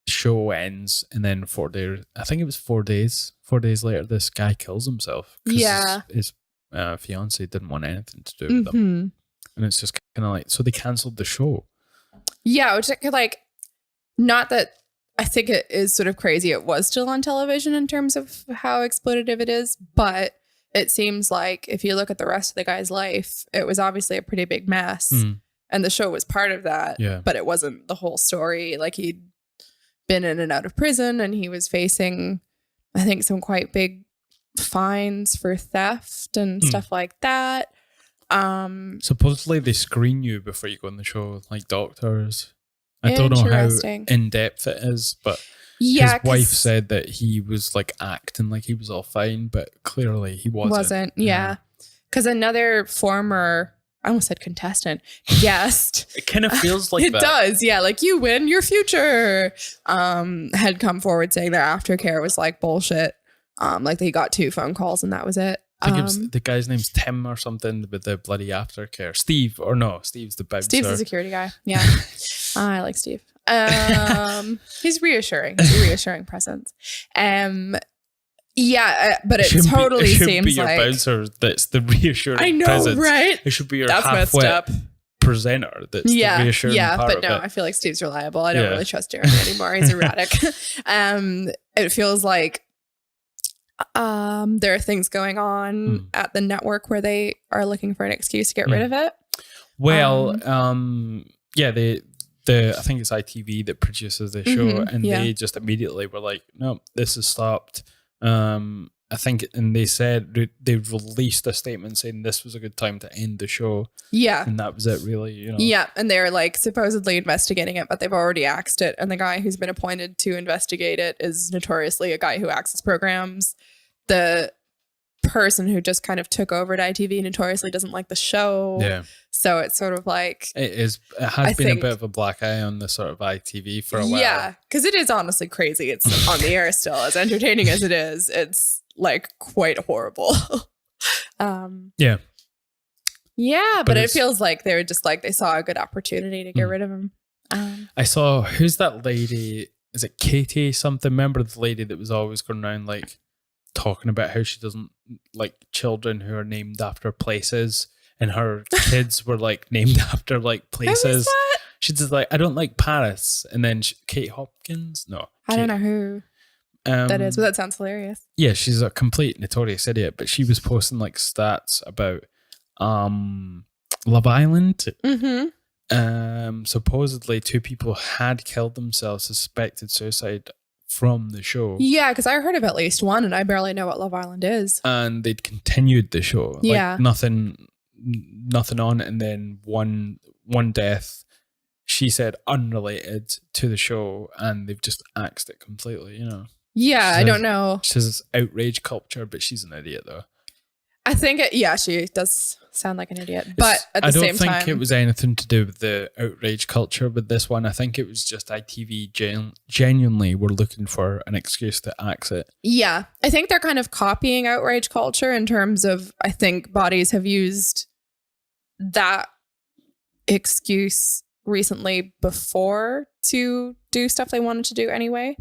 Show ends, and then 4 days, I think it was 4 days. 4 days later, this guy kills himself. His fiance didn't want anything to do with him. And it's just kind of like, so they cancelled the show. Yeah, which, like, not that I think it is sort of crazy it was still on television in terms of how exploitative it is, but it seems like if you look at the rest of the guy's life, it was obviously a pretty big mess. And the show was part of that, but it wasn't the whole story. Like, he'd been in and out of prison, and he was facing, I think, some quite big fines for theft and stuff like that. Supposedly they screen you before you go on the show, like doctors. I don't know how in depth it is, but his wife said that he was, like, acting like he was all fine, but clearly he wasn't. Yeah. Because another former, I almost said contestant, guest. It kind of feels like it that. It does, yeah. Like, you win your future. Had come forward saying that aftercare was, like, bullshit. Like, they got 2 phone calls and that was it. I think it was, the guy's name's Tim or something with the bloody aftercare. Steve's the bouncer. Steve's the security guy. Yeah. I like Steve. He's reassuring. He's a reassuring presence. Yeah, but it totally seems like... It should be your bouncer that's the reassuring presence. I know, right? It should be your half-wit presenter that's the reassuring part but no, I feel like Steve's reliable. I don't really trust Jeremy anymore. He's erratic. It feels like there are things going on at the network where they are looking for an excuse to get rid of it. Well, I think it's ITV that produces the show, and they just immediately were like, no, this is stopped. I think, and they said they released a statement saying this was a good time to end the show. Yeah. And that was it, really, you know. Yeah. And they're, like, supposedly investigating it, but they've already axed it. And the guy who's been appointed to investigate it is notoriously a guy who axes programs. The person who just kind of took over at ITV notoriously doesn't like the show. Yeah. So it's sort of like, It has been a bit of a black eye on the sort of ITV for a while. yeah, because it is honestly crazy. It's on the air still. As entertaining as it is, it's like quite horrible. Yeah. Yeah, but it feels like they were just like, they saw a good opportunity to get rid of him. I saw, who's that lady? Is it Katie something? Remember the lady that was always going around like talking about how she doesn't like children who are named after places, and her kids were like named after like places. Who is that? She's just like, I don't like Paris. And then Kate Hopkins? No. I don't know who that is, but that sounds hilarious. Yeah, she's a complete notorious idiot, but she was posting like stats about Love Island. Supposedly 2 people had killed themselves, suspected suicide from the show. Yeah, because I heard of at least one, and I barely know what Love Island is. And they'd continued the show. Yeah. Like nothing on, and then one death, she said unrelated to the show, and they've just axed it completely, you know. Yeah, I don't know. She says it's outrage culture, but she's an idiot though. I think, she does sound like an idiot. But at the same time, I don't think it was anything to do with the outrage culture with this one. I think it was just ITV genuinely were looking for an excuse to axe it. Yeah, I think they're kind of copying outrage culture in terms of, I think bodies have used that excuse recently before to do stuff they wanted to do anyway.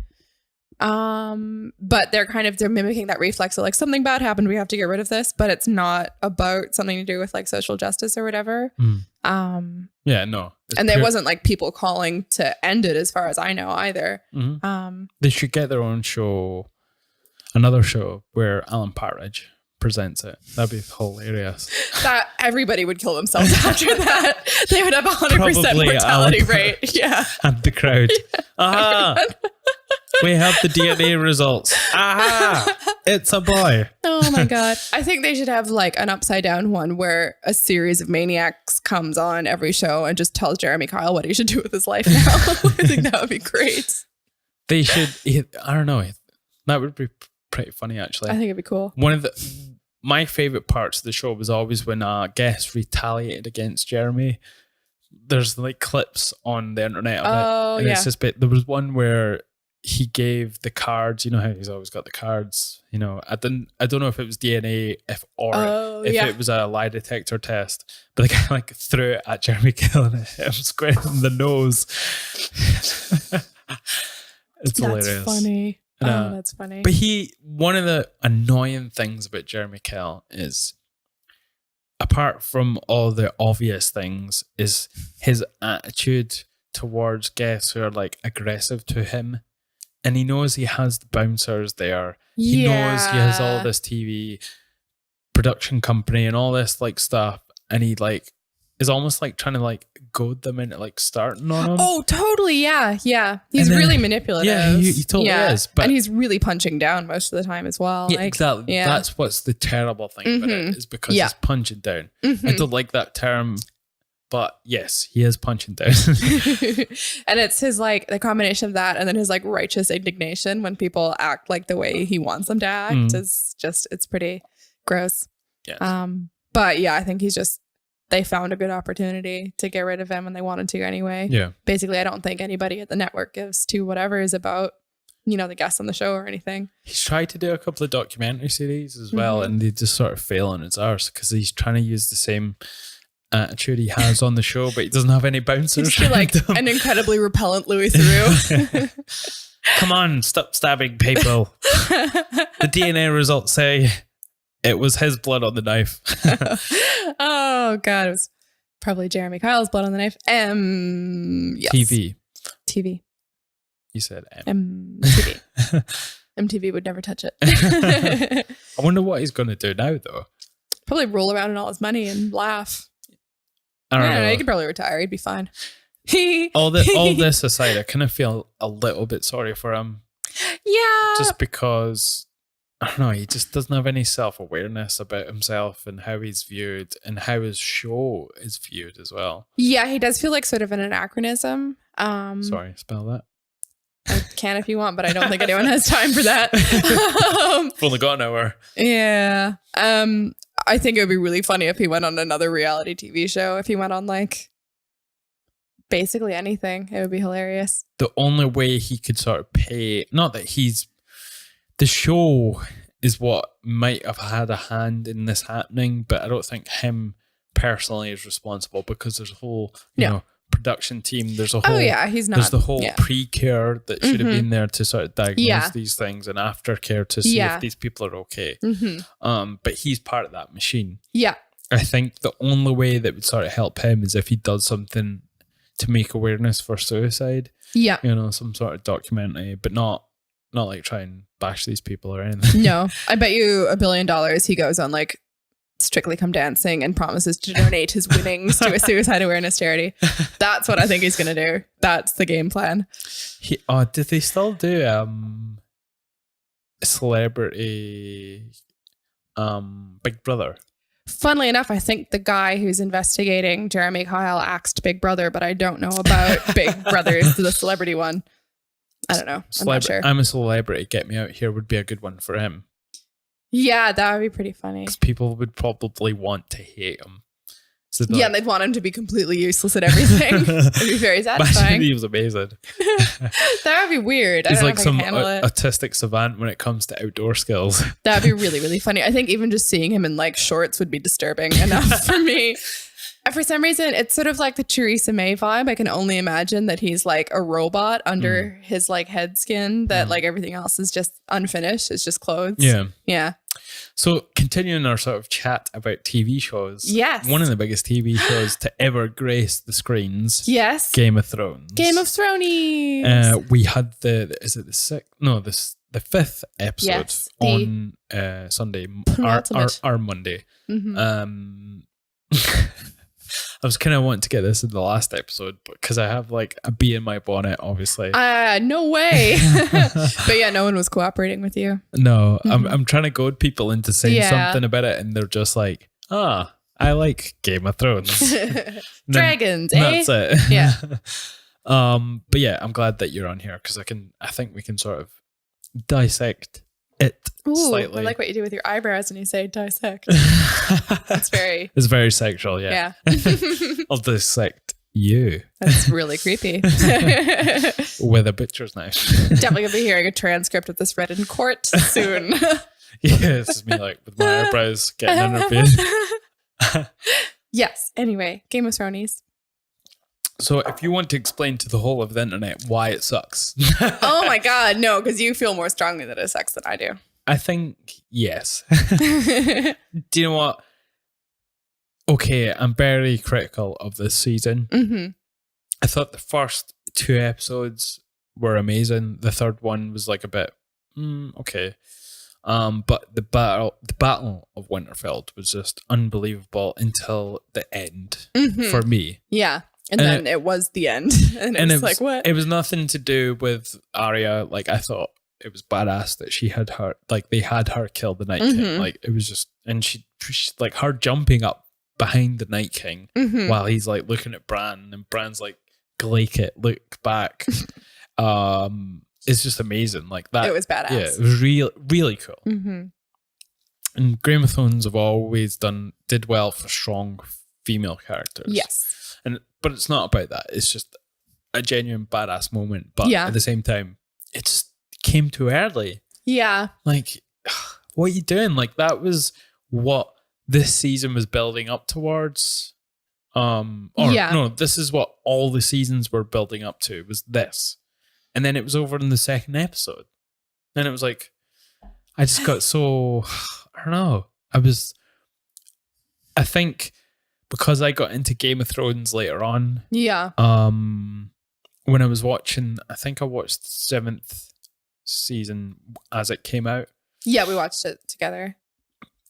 But they're mimicking that reflex of like, something bad happened, we have to get rid of this, but it's not about something to do with like social justice or whatever. Yeah, no. And there wasn't like people calling to end it as far as I know either. They should get their own show, another show where Alan Partridge presents it. That'd be hilarious. That everybody would kill themselves after that. They would have a 100% Probably mortality Alan rate. Yeah. And the crowd. Yeah. Aha! We have the DNA results. Aha! It's a boy. Oh my God. I think they should have like an upside down one where a series of maniacs comes on every show and just tells Jeremey Kyle what he should do with his life now. I think that would be great. They should, I don't know. That would be pretty funny actually. I think it'd be cool. My favorite parts of the show was always when a guest retaliated against Jeremey. There's like clips on the internet of it. And it's just there was one where he gave the cards, you know how he's always got the cards, you know. I don't know if it was DNA if it was a lie detector test, but the guy like threw it at Jeremey Kyle and it hit him square in the nose. It's hilarious. That's funny. That's funny. But one of the annoying things about Jeremey Kyle is, apart from all the obvious things, is his attitude towards guests who are like aggressive to him. And he knows he has the bouncers there. He knows he has all this TV production company and all this like stuff. And he like is almost like trying to like goad them into like starting on him. Oh, totally. Yeah. Yeah. He's really manipulative. Yeah, he totally is. But, and he's really punching down most of the time as well. Yeah, like, exactly. Yeah. That's what's the terrible thing about it, is because he's punching down. I don't like that term. But yes, he is punching down. And it's his like the combination of that and then his like righteous indignation when people act like the way he wants them to act is just, it's pretty gross. Yes. But yeah, I think they found a good opportunity to get rid of him and they wanted to anyway. Yeah. Basically, I don't think anybody at the network gives two whatever is about, you know, the guests on the show or anything. He's tried to do a couple of documentary series as well, and they just sort of fail on its arse because he's trying to use the same attitude he has on the show, but he doesn't have any bouncers. He's like an incredibly repellent Louis Theroux. Come on, stop stabbing people. The DNA results say it was his blood on the knife. Oh God, it was probably Jeremey Kyle's blood on the knife. Yes. TV. You said MTV. MTV would never touch it. I wonder what he's going to do now, though. Probably roll around in all his money and laugh. I don't know. He could probably retire. He'd be fine. all this aside, I kind of feel a little bit sorry for him. Yeah. Just because, I don't know, he just doesn't have any self-awareness about himself and how he's viewed and how his show is viewed as well. Yeah, he does feel like sort of an anachronism. Sorry, spell that. I can if you want, but I don't think anyone has time for that. We've only got an hour. Yeah. I think it would be really funny if he went on another reality TV show. If he went on like basically anything, it would be hilarious. The only way he could sort of pay, not that the show is what might have had a hand in this happening, but I don't think him personally is responsible because there's a whole, you know, production team. There's a whole, he's not. There's the whole pre-care that should have been there to sort of diagnose these things and aftercare to see if these people are okay. But he's part of that machine. Yeah. I think the only way that would sort of help him is if he does something to make awareness for suicide. Yeah. You know, some sort of documentary, but not like try and bash these people or anything. No. I bet you $1 billion he goes on like Strictly Come Dancing and promises to donate his winnings to a suicide awareness charity. That's what I think he's going to do. That's the game plan. Did they still do celebrity Big Brother? Funnily enough, I think the guy who's investigating Jeremey Kyle axed Big Brother, but I don't know about Big Brother's the celebrity one. I don't know. I'm not sure. I'm a Celebrity. Get Me Out Here would be a good one for him. Yeah, that would be pretty funny. Because people would probably want to hate him. So and they'd want him to be completely useless at everything. It'd be very satisfying. He was amazing. That would be weird. He's like some autistic savant when it comes to outdoor skills. That'd be really, really funny. I think even just seeing him in like shorts would be disturbing enough for me. And for some reason, it's sort of like the Theresa May vibe. I can only imagine that he's like a robot under his like head skin, that like everything else is just unfinished. It's just clothes. Yeah. Yeah. So continuing our sort of chat about TV shows. Yes. One of the biggest TV shows to ever grace the screens. Yes. Game of Thrones. Game of Thrones. We had the fifth episode on Sunday or Monday. I was kind of wanting to get this in the last episode because I have like a bee in my bonnet, obviously. No way. But yeah, no one was cooperating with you. No, I'm trying to goad people into saying something about it, and they're just like, I like Game of Thrones. Dragons, That's it. Yeah. But yeah, I'm glad that you're on here because I think we can sort of dissect it slightly. I like what you do with your eyebrows when you say dissect. It's very sexual, yeah. I'll dissect you. That's really creepy. With a butcher's knife. Definitely gonna be hearing a transcript of this read in court soon. Yeah, this is me like with my eyebrows getting interviewed. Yes. Anyway, Game of Thrones. So if you want to explain to the whole of the internet why it sucks. Oh my God, no, because you feel more strongly that it sucks than I do. I think, yes. Do you know what? Okay, I'm very critical of this season. I thought the first 2 episodes were amazing. The third one was like a bit, okay. But the battle of Winterfell was just unbelievable until the end for me. Yeah. And then it was the end. And it was like, what? It was nothing to do with Arya. Like, I thought it was badass that she had her, like, they had her kill the Night King. Like, it was just, and she like, her jumping up behind the Night King while he's, like, looking at Bran, and Bran's like, Glake it, look back. It's just amazing. Like, that. It was badass. Yeah, it was really cool. And Game of Thrones have always did well for strong female characters. Yes. But it's not about that. It's just a genuine badass moment. But at the same time, it just came too early. Yeah. Like, what are you doing? Like, that was what this season was building up towards. No, this is what all the seasons were building up to, was this. And then it was over in the second episode. Then it was like, I just got so, I don't know. I think because I got into Game of Thrones later on. Yeah. When I was watching, I think I watched the 7th season as it came out. Yeah, we watched it together.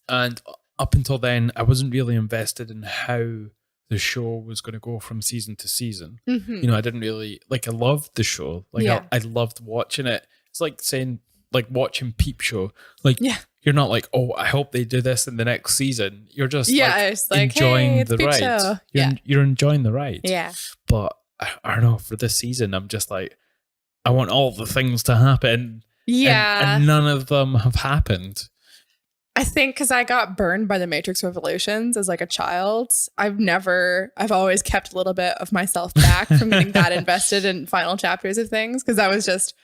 And up until then, I wasn't really invested in how the show was going to go from season to season. You know, I didn't really, like, I loved the show. Like, I loved watching it. It's like saying, like, watching Peep Show. Like, you're not like, oh, I hope they do this in the next season. You're just enjoying the ride. You're enjoying the ride. Yeah. But I don't know, for this season, I'm just like, I want all the things to happen. Yeah. And none of them have happened. I think because I got burned by the Matrix Revolutions as like a child. I've always kept a little bit of myself back from getting that invested in final chapters of things. Because I was just,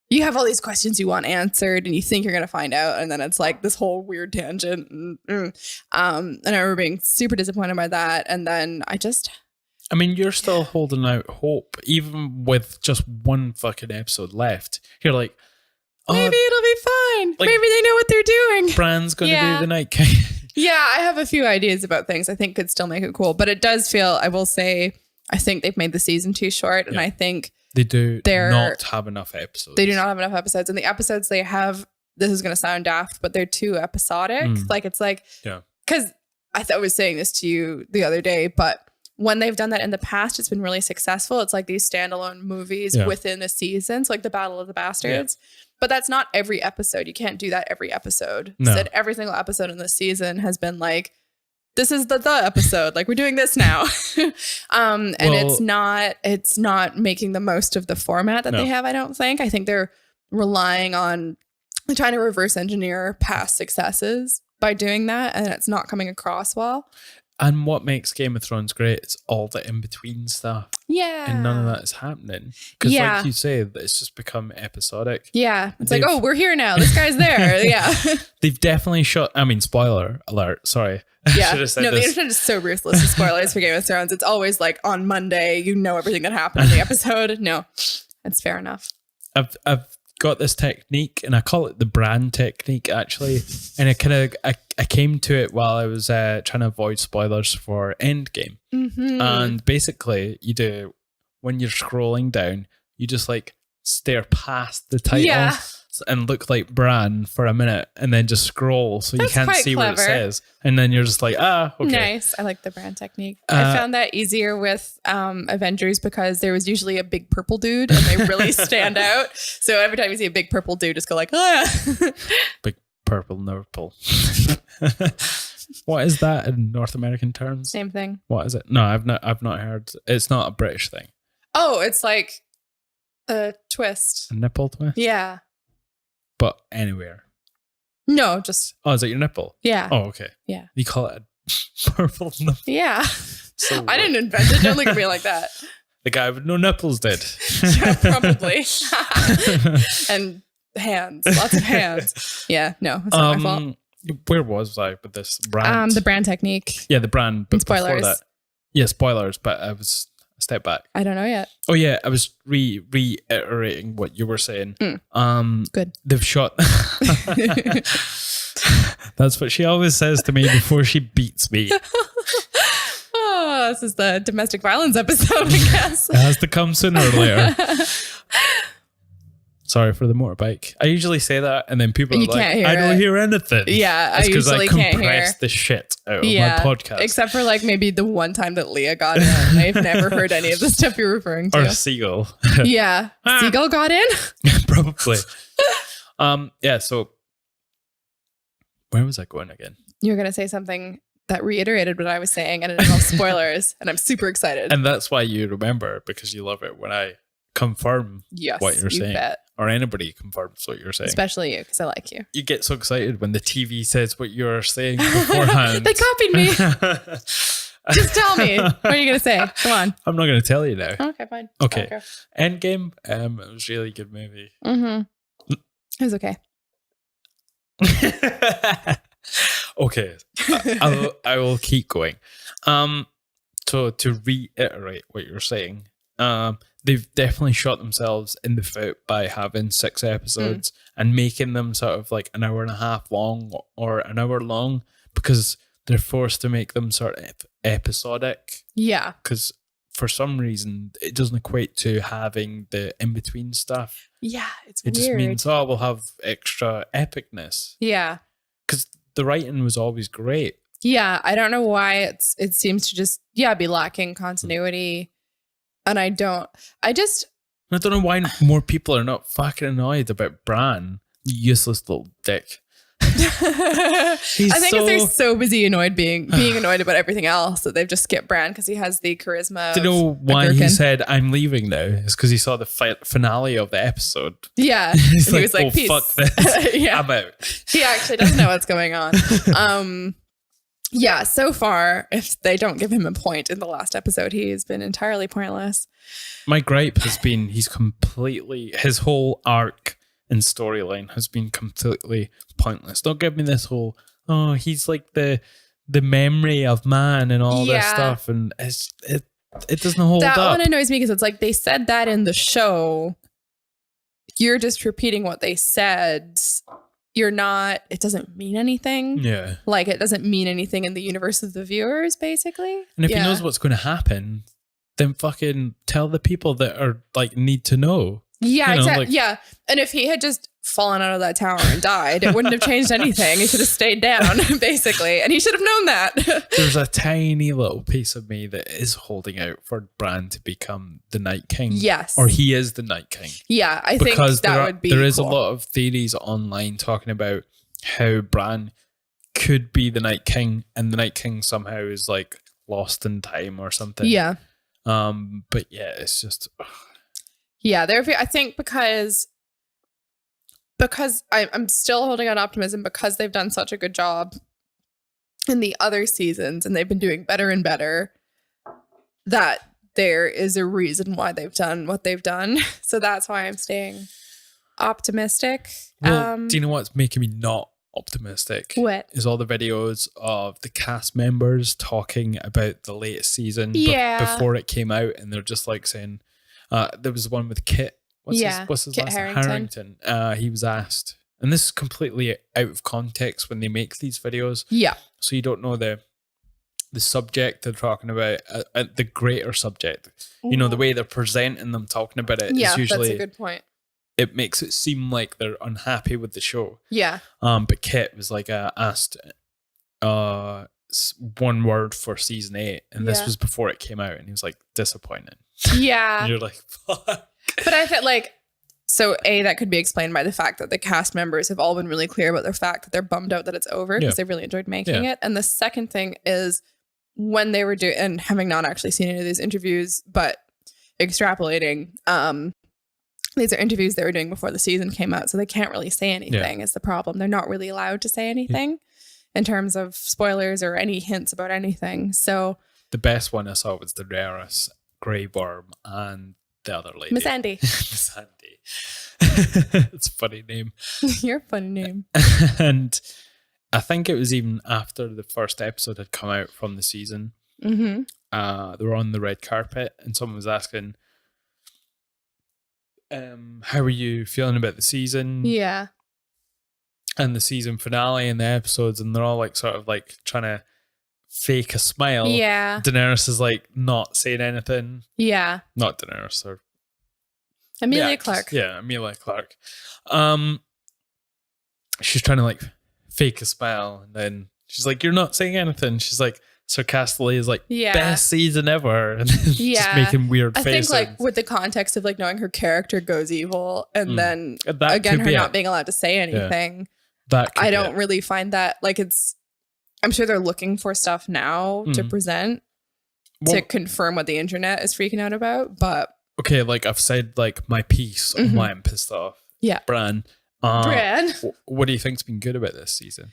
you have all these questions you want answered and you think you're going to find out. And then it's like this whole weird tangent. And I remember being super disappointed by that. And then I mean, you're still holding out hope, even with just one fucking episode left. You're like, maybe it'll be fine. Like, maybe they know what they're doing. Bran's going to do the Night King. Yeah, I have a few ideas about things I think could still make it cool. But it does feel, I will say, I think they've made the season too short. And I think they do not have enough episodes. They do not have enough episodes. And the episodes they have, this is going to sound daft, but they're too episodic. Like, it's like, because I was saying this to you the other day, but when they've done that in the past, it's been really successful. It's like these standalone movies within a season. So like the Battle of the Bastards. But that's not every episode. You can't do that every episode. No. So every single episode in this season has been like, this is the episode. Like, we're doing this now. And it's not making the most of the format that they have, I don't think. I think they're relying on, they're trying to reverse engineer past successes by doing that. And it's not coming across well. And what makes Game of Thrones great is all the in-between stuff. Yeah. And none of that is happening. Because like you say, it's just become episodic. Yeah. It's like, oh, we're here now. This guy's there. Yeah. They've definitely shot, I mean, spoiler alert, sorry. Yeah. No, the internet is so ruthless with spoilers for Game of Thrones. It's always like on Monday, you know everything that happened in the episode. No, it's fair enough. I've got this technique, and I call it the Bran technique, actually. And I came to it while I was trying to avoid spoilers for Endgame. And basically, you do, when you're scrolling down, you just like stare past the title and look like Bran for a minute, and then just scroll so you can't see what it says. And then you're just like, okay. Nice. I like the Bran technique. I found that easier with Avengers because there was usually a big purple dude and they really stand out. So every time you see a big purple dude, just go like, Big purple nurple. What is that in North American terms? Same thing. What is it? No, I've not heard. It's not a British thing. Oh, it's like a twist. A nipple twist? Yeah. But anywhere. No, just. Oh, is it your nipple? Yeah. Oh, okay. Yeah. You call it a purple nipple? Yeah. So I didn't invent it. Don't look at me like that. The guy with no nipples did. Yeah, probably. And hands. Lots of hands. Yeah. No, it's not my fault. Where was I with this brand? The Bran technique. Yeah, the brand. But spoilers. Before that, yeah, spoilers. But I was a step back. I don't know yet. Oh yeah, I was reiterating what you were saying. Good. They've shot. That's what she always says to me before she beats me. Oh, this is the domestic violence episode, I guess. It has to come sooner or later. Sorry for the motorbike. I usually say that, and then people are like, I don't hear anything. Yeah, I usually can't hear. I compress the shit out of my podcast. Except for like maybe the one time that Leah got in. I've never heard any of the stuff you're referring to. Or Seagull. Yeah. Seagull got in? Probably. Yeah, so where was I going again? You were going to say something that reiterated what I was saying, and it involves spoilers, and I'm super excited. And that's why you remember, because you love it when I confirm what you're saying. Bet. Or anybody confirms what you're saying. Especially you, because I like you. You get so excited when the TV says what you're saying beforehand. They copied me. Just tell me. What are you going to say? Come on. I'm not going to tell you now. Okay, fine. Okay. Endgame, it was a really good movie. Mm-hmm. It was okay. Okay. I will keep going. So to reiterate what you're saying, they've definitely shot themselves in the foot by having 6 episodes and making them sort of like an hour and a half long or an hour long, because they're forced to make them sort of episodic. Yeah. Because for some reason, it doesn't equate to having the in-between stuff. Yeah, it's weird. It just means, we'll have extra epicness. Yeah. Because the writing was always great. Yeah, I don't know why it seems to just, be lacking continuity. And I don't know why more people are not fucking annoyed about Bran, you useless little dick. I think so- they're so busy being annoyed about everything else that they've just skipped Bran because he has the charisma. Do you know of a why he gherkin. said I'm leaving now? It's because he saw the finale of the episode. Yeah. He's And he was like, oh, peace. fuck this. Yeah. I'm out. He actually doesn't know what's going on. Yeah, so far, if they don't give him a point in the last episode, he's been entirely pointless. My gripe has been his whole arc and storyline has been completely pointless. Don't give me this whole, he's like the memory of man and all this stuff, and it doesn't hold That up. one annoys me because it's like they said that in the show. You're just repeating what they said. You're not, it doesn't mean anything. Yeah. Like it doesn't mean anything in the universe of the viewers, basically. And if he knows what's going to happen, then fucking tell the people that are like need to know. Yeah, You know, exactly. like- Yeah. And if he had just fallen out of that tower and died, it wouldn't have changed anything. He should have stayed down, basically. And he should have known that. There's a tiny little piece of me that is holding out for Bran to become the Night King. Yes. Or he is the Night King. Yeah, I think that would be there is cool. a lot of theories online talking about how Bran could be the Night King and the Night King somehow is like lost in time or something. Yeah. But yeah, it's just Yeah, I think because I'm still holding on optimism because they've done such a good job in the other seasons and they've been doing better and better, that there is a reason why they've done what they've done. So that's why I'm staying optimistic. well, do you know what's making me not optimistic? What? Is all the videos of the cast members talking about the latest season before it came out, and they're just like saying, there was one with Kit. What's his Kit last name? Harington. He was asked, and this is completely out of context when they make these videos. Yeah. So you don't know the subject they're talking about, the greater subject. You know, the way they're presenting them, talking about it Yeah, is usually, that's a good point. it makes it seem like they're unhappy with the show. Yeah. But Kit was like asked one word for season 8, and this was before it came out, and he was like disappointed. Yeah. And you're like, fuck. But I felt like, so that could be explained by the fact that the cast members have all been really clear about the fact that they're bummed out that it's over because they really enjoyed making it. And the second thing is when they were doing, and having not actually seen any of these interviews, but extrapolating, these are interviews they were doing before the season came out. So they can't really say anything is the problem. They're not really allowed to say anything in terms of spoilers or any hints about anything. So The best one I saw was Daenerys, Grey Worm, and the other lady. Miss Andy. Miss Andy. It's a funny name. Your funny name. And I think it was even after the first episode had come out from the season. Mm-hmm. They were on the red carpet and someone was asking, how are you feeling about the season? Yeah. And the season finale and the episodes, and they're all like sort of like trying to fake a smile. Yeah. Daenerys is like not saying anything. Yeah. Not Daenerys, or Amelia Clark. Yeah, Amelia Clark. She's trying to like fake a smile, and then she's like, "You're not saying anything." She's like sarcastically is like, Yeah. "Best season ever," and then just making weird I faces. think like with the context of like knowing her character goes evil and then That again could her be not it. being allowed to say anything. That could I be don't it. really find that like I'm sure they're looking for stuff now to present to Well- confirm what the internet is freaking out about, but Okay, like I've said, like my piece on why I'm pissed off. Yeah. Bran. Bran. What do you think's been good about this season?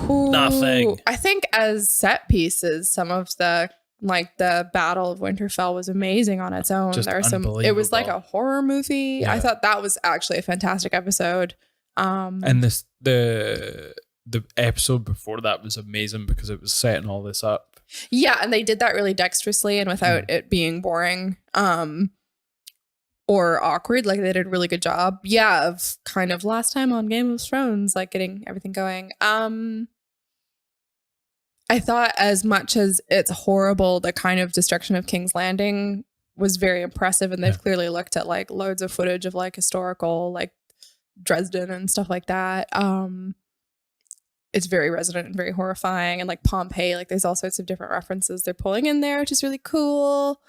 Ooh, Nothing. I think as set pieces, some of the like the Battle of Winterfell was amazing on its own. Just There are some. It was like a unbelievable. horror movie. Yeah. I thought that was actually a fantastic episode. And this the episode before that was amazing because it was setting all this up. Yeah, and they did that really dexterously and without it being boring or awkward. Like they did a really good job. Yeah, of kind of last time on Game of Thrones, like getting everything going. I thought as much as it's horrible, the kind of destruction of King's Landing was very impressive, and they've clearly looked at like loads of footage of like historical like Dresden and stuff like that. It's very resonant and very horrifying, and like Pompeii, like there's all sorts of different references they're pulling in there, which is really cool.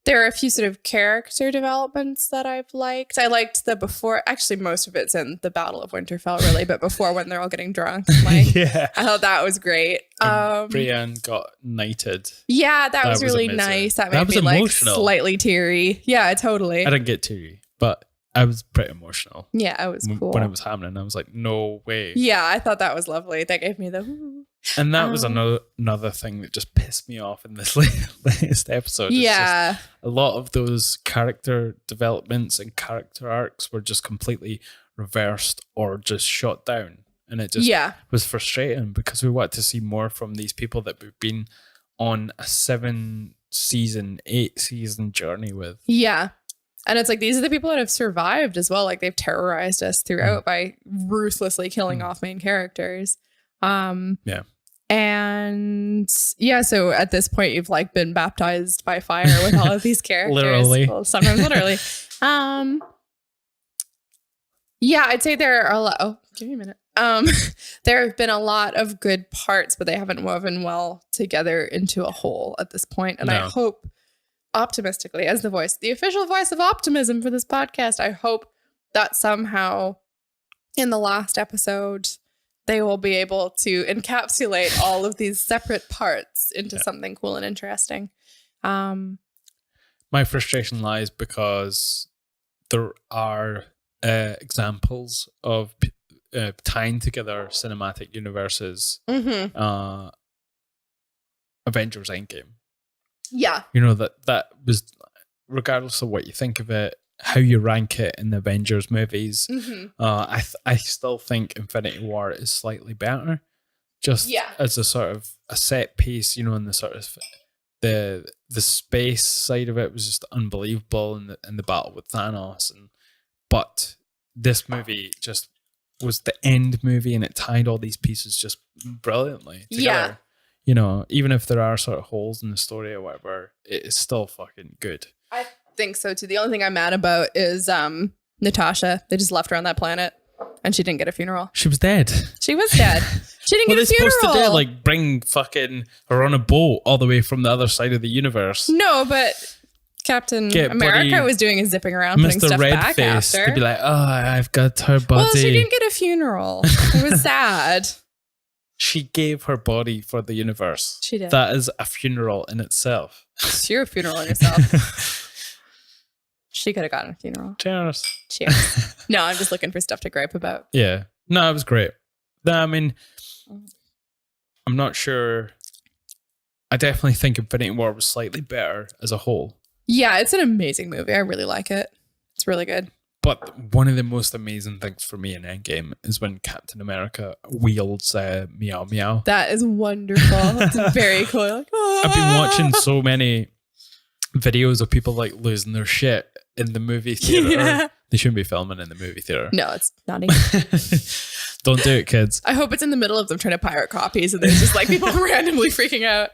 There are a few sort of character developments that I've liked. I liked the before, actually most of it's in the Battle of Winterfell really, but before when they're all getting drunk. Like, Yeah. I thought that was great. Brienne got knighted. Yeah, that was was really amazing. nice. That That made was me like emotional. slightly teary. Yeah, totally. I didn't get teary, but I was pretty emotional. Yeah, it was cool. When it was happening. I was like, no way. Yeah, I thought that was lovely. That gave me the ooh. And that was another thing that just pissed me off in this latest episode. It's Yeah. just a lot of those character developments and character arcs were just completely reversed or just shot down. And it just was frustrating because we wanted to see more from these people that we've been on a 7-season, 8-season journey with. Yeah. And it's like, these are the people that have survived as well. Like, they've terrorized us throughout by ruthlessly killing off main characters. Yeah. And yeah, so at this point, you've like been baptized by fire with all of these characters. Literally. Well, sometimes literally. Yeah, I'd say there are a lot. Oh, give me a minute. There have been a lot of good parts, but they haven't woven well together into a whole at this point. And I hope, optimistically, as the official voice of optimism for this podcast, I hope that somehow in the last episode, they will be able to encapsulate all of these separate parts into something cool and interesting. My frustration lies because there are examples of tying together cinematic universes. Avengers Endgame. Yeah. You know, that was, regardless of what you think of it, how you rank it in the Avengers movies, I still think Infinity War is slightly better. Just as a sort of a set piece, you know, and the sort of the space side of it was just unbelievable in the battle with Thanos, but this movie just was the end movie and it tied all these pieces just brilliantly together. Yeah. You know, even if there are sort of holes in the story or whatever, it is still fucking good. I think so too. The only thing I'm mad about is Natasha. They just left her on that planet and she didn't get a funeral. She was dead. She was dead. She didn't get a funeral. Supposed to do, like, bring fucking her on a boat all the way from the other side of the universe. No, but Captain America was doing his zipping around, putting stuff back after. To be like, oh, I've got her body. Well, she didn't get a funeral. It was sad. She gave her body for the universe. She did. That is a funeral in itself. It's your funeral in yourself. She could have gotten a funeral. Cheers. Cheers. No, I'm just looking for stuff to gripe about. Yeah. No, it was great. I mean, I'm not sure. I definitely think Infinity War was slightly better as a whole. Yeah, it's an amazing movie. I really like it. It's really good. But one of the most amazing things for me in Endgame is when Captain America wields Meow Meow. That is wonderful. It's very cool. Like, I've been watching so many videos of people like losing their shit in the movie theater. Yeah. They shouldn't be filming in the movie theater. No, it's not even. Don't do it, kids. I hope it's in the middle of them trying to pirate copies and there's just like people randomly freaking out.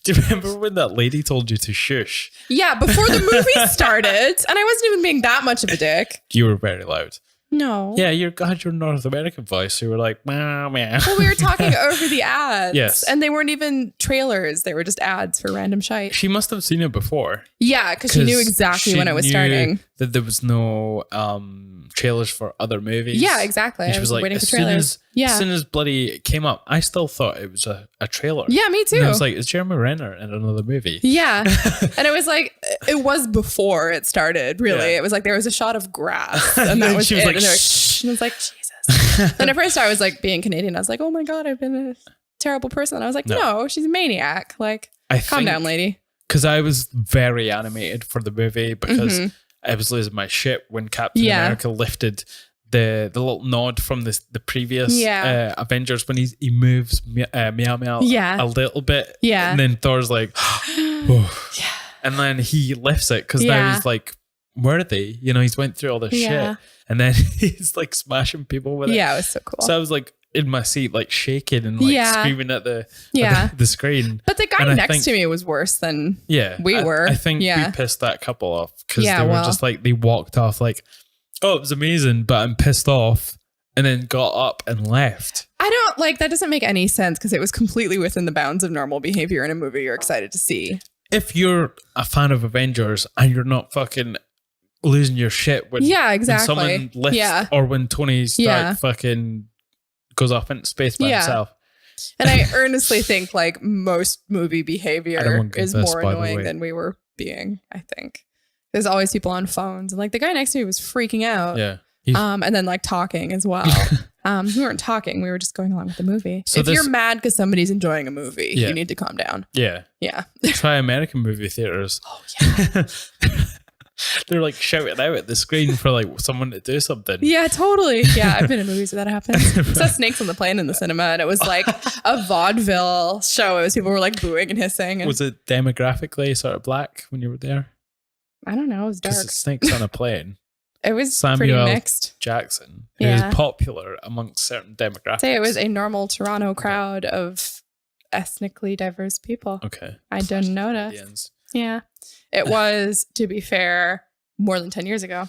Do you remember when that lady told you to shush? Yeah, before the movie started, and I wasn't even being that much of a dick. You were very loud. No. Yeah, you had your North American voice. You were like, meow, meow. Well, we were talking over the ads. Yes. And they weren't even trailers. They were just ads for random shite. She must have seen it before. Yeah, because she knew exactly when it was starting. That there was no trailers for other movies. Yeah, exactly. And she was like, waiting for as soon trailers. as soon as bloody it came up, I still thought it was a trailer. Yeah, me too. And I was like, is Jeremy Renner in another movie? Yeah. And it was like, it was before it started, really. Yeah. It was like, there was a shot of grass and that was she was it. like, And, and I was like, Jesus. And at first I was like being Canadian. I was like, oh my God, I've been a terrible person. And I was like, no, she's a maniac. Like, calm down, lady. Because I was very animated for the movie because I was losing my shit when Captain America lifted the little nod from the previous Avengers when he moves Meow Meow a little bit. Yeah. And then Thor's like, oh. Yeah. And then he lifts it because now he's like, where are they? You know, he's went through all this shit. And then he's like smashing people with it. Yeah, it was so cool. So I was like in my seat, like shaking and like screaming at the screen. But the guy next to me was worse than we were. I think we pissed that couple off because they were just like, they walked off like, oh, it was amazing, but I'm pissed off, and then got up and left. I don't like that. Doesn't make any sense because it was completely within the bounds of normal behavior in a movie you're excited to see. if you're a fan of Avengers and you're not fucking losing your shit when, when someone lifts or when Tony Stark fucking goes off into space by himself. And I earnestly think like most movie behavior is more annoying than we were being, I think. There's always people on phones, and like the guy next to me was freaking out. Yeah. And then like talking as well. We weren't talking. We were just going along with the movie. So if you're mad because somebody's enjoying a movie, you need to calm down. Yeah. Yeah. Try American movie theaters. Oh, yeah. They're like shouting out at the screen for like someone to do something. Yeah, totally. Yeah, I've been in movies where that happens. I saw Snakes on the Plane in the cinema, and it was like a vaudeville show. It was people were like booing and hissing. And was it demographically sort of black when you were there? I don't know. It was dark. It's Snakes on a Plane. It was Samuel pretty mixed. Jackson. It was popular amongst certain demographics. Say it was a normal Toronto crowd of ethnically diverse people. Okay. I didn't notice. Yeah. It was, to be fair, more than 10 years ago.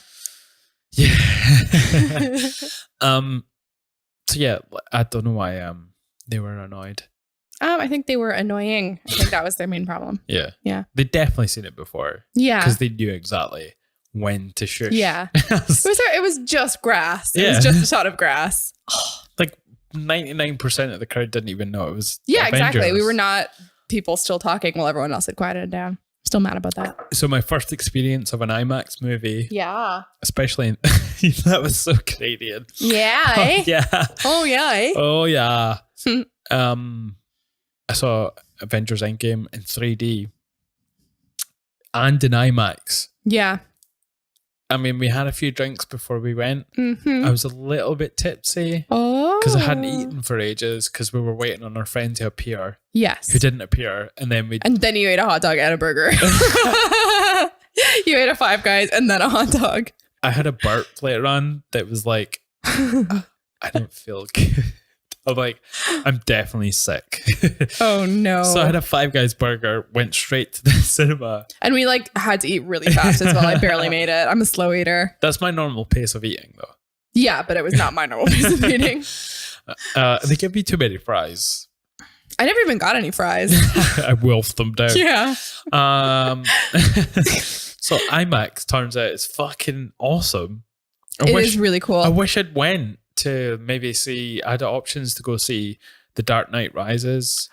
Yeah. So yeah, I don't know why they were annoyed. I think they were annoying. I think that was their main problem. Yeah. Yeah. They'd definitely seen it before. Yeah. Because they knew exactly when to shush. Yeah. It was just grass. It was just a shot of grass. Like 99% of the crowd didn't even know it was Avengers. Exactly. We were not people still talking while everyone else had quieted down. Still mad about that. So my first experience of an IMAX movie. Yeah. Especially in, that was so Canadian. Yeah. Oh, yeah. Oh yeah. Oh yeah. I saw Avengers Endgame in 3D and in IMAX. Yeah. I mean, we had a few drinks before we went. Mm-hmm. I was a little bit tipsy. Oh. Because I hadn't eaten for ages because we were waiting on our friend to appear. Yes. Who didn't appear. And then you ate a hot dog and a burger. You ate a Five Guys and then a hot dog. I had a burp later on that was like, I don't feel good. I'm like, I'm definitely sick. Oh no. So I had a Five Guys burger, went straight to the cinema. And we like had to eat really fast as well. I barely made it. I'm a slow eater. That's my normal pace of eating though. Yeah, but it was not my normal pace of eating. They give me too many fries. I never even got any fries. I wolfed them down. Yeah. So IMAX turns out it's fucking awesome. It is really cool. I wish I'd went to maybe see. I had options to go see The Dark Knight Rises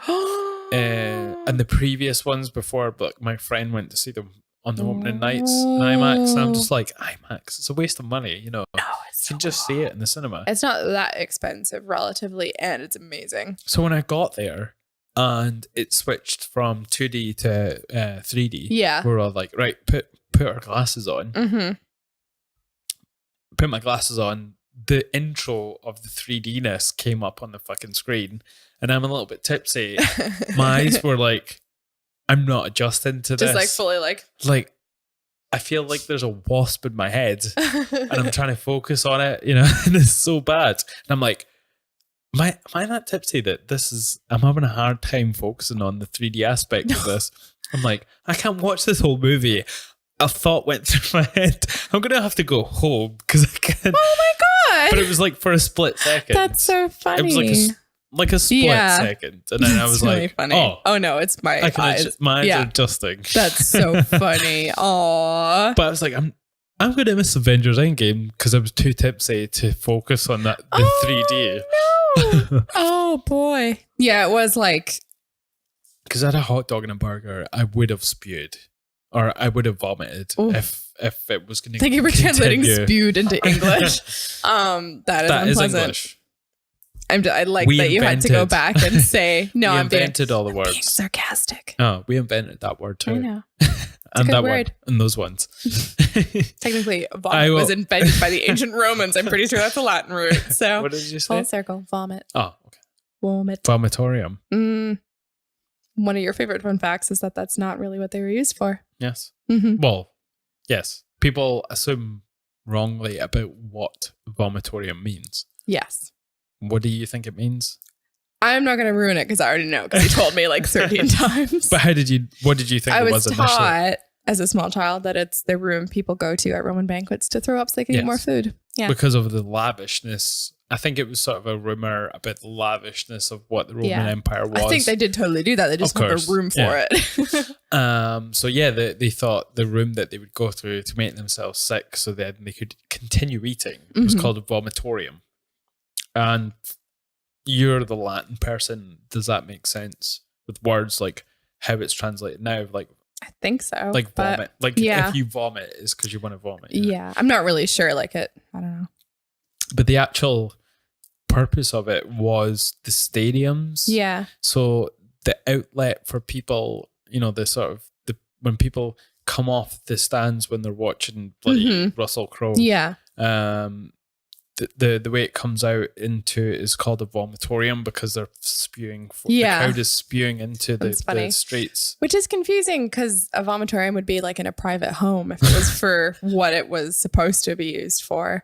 and the previous ones before, but my friend went to see them on the opening nights in IMAX, and I'm just like, IMAX, it's a waste of money, you know. No, it's you can just see it in the cinema. It's not that expensive relatively, and it's amazing. So when I got there and it switched from 2D to 3D, we were all like, right, put our glasses on. Mm-hmm. Put my glasses on. The intro of the 3D-ness came up on the fucking screen, and I'm a little bit tipsy. My eyes were like, I'm not adjusting to this. Just like fully like I feel like there's a wasp in my head and I'm trying to focus on it, you know, and it's so bad. And I'm like, am I that tipsy that I'm having a hard time focusing on the 3D aspect of this? I'm like, I can't watch this whole movie. A thought went through my head. I'm going to have to go home because I can't. Oh my God. But it was like for a split second. That's so funny. It was like a split second. And then I was really like, funny. Oh no, it's my eyes. My eyes are adjusting. That's so funny. Aww. But I was like, I'm going to miss Avengers Endgame because I was too tipsy to focus on the 3D. No. Oh boy. Yeah, it was like. Because I had a hot dog and a burger, I would have spewed. Or I would have vomited if it was going to. Thank you for translating spewed into English. That is unpleasant. English. I like that you had to go back and say no. We I'm invented all the words. Being sarcastic. Oh, we invented that word too. I know. And that word and those ones. Technically, vomit was invented by the ancient Romans. I'm pretty sure that's a Latin root. So what did you say? Full circle. Vomit. Oh, okay. Vomit. Vomitorium. One of your favorite fun facts is that that's not really what they were used for. Yes. Mm-hmm. Well, yes. People assume wrongly about what vomitorium means. Yes. What do you think it means? I'm not going to ruin it because I already know because you told me like 13 times. But what did you think it was initially? I was taught as a small child that it's the room people go to at Roman banquets to throw up so they can eat more food. Yeah. Because of the lavishness I think it was sort of a rumor about the lavishness of what the Roman Empire was. I think they did totally do that. They just Of have course, a room for it. So yeah, they thought the room that they would go through to make themselves sick so then they could continue eating was called a vomitorium. And you're the Latin person. Does that make sense with words like how it's translated now? Like, I think so. like but vomit. Like if you vomit, it's because you want to vomit. Yeah. I'm not really sure. Like I don't know. But the actual purpose of it was the stadiums. Yeah. So the outlet for people, the sort of when people come off the stands when they're watching bloody Russell Crowe. Yeah. The way it comes out into is called a vomitorium because they're spewing. The crowd is spewing into the streets, which is confusing because a vomitorium would be like in a private home if it was for what it was supposed to be used for.